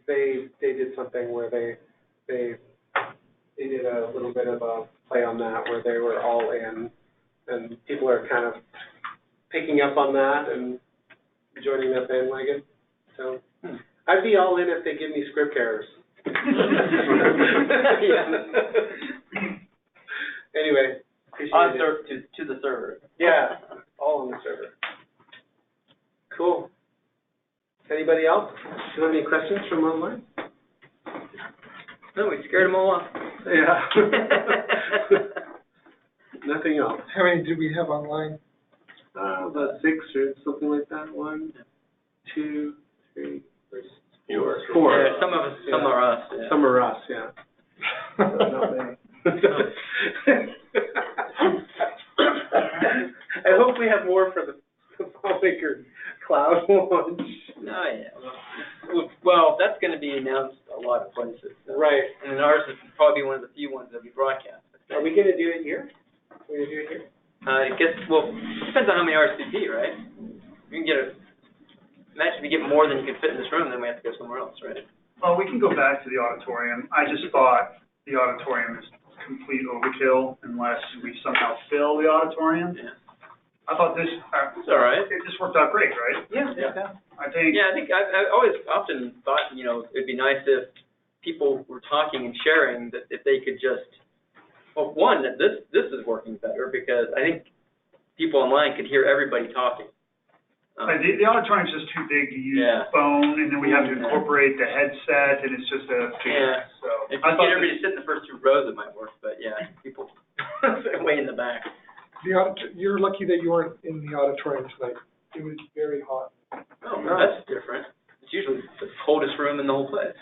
did something where they did a little bit of a play on that, where they were all in, and people are kind of picking up on that and joining that bandwagon. So I'd be all in if they give me script errors. Anyway, on to the server. Yeah, all on the server. Cool. Anybody else? Do you have any questions from online? No, we scared them all off. Yeah. Nothing else. How many do we have online? About 6 or something like that. 1, 2, 3, 4. Yeah, some are us. Yeah. Some are us, yeah. Not many. more for the FileMaker Cloud launch. Oh, yeah. Well, that's going to be announced a lot of places. So. Right. And ours is probably one of the few ones that'll be broadcast. Are we going to do it here? Are we going to do it here? I guess, well, it depends on how many RSVP, right? You can get imagine if you get more than you can fit in this room, then we have to go somewhere else, right? Well, we can go back to the auditorium. I just thought the auditorium is complete overkill unless we somehow fill the auditorium. Yeah. I thought this, It's all right. it just worked out great, right? Yeah. I think. Yeah, I think I always often thought, it'd be nice if people were talking and sharing that if they could just, well, one, that this is working better because I think people online could hear everybody talking. The auditorium's just too big to use the phone, and then we have to incorporate the headset, and it's just a. Yeah. So If you get everybody to sit in the first 2 rows, it might work, but yeah, people way in the back. You're lucky that you weren't in the auditorium tonight. It was very hot. Oh, that's different. It's usually the coldest room in the whole place.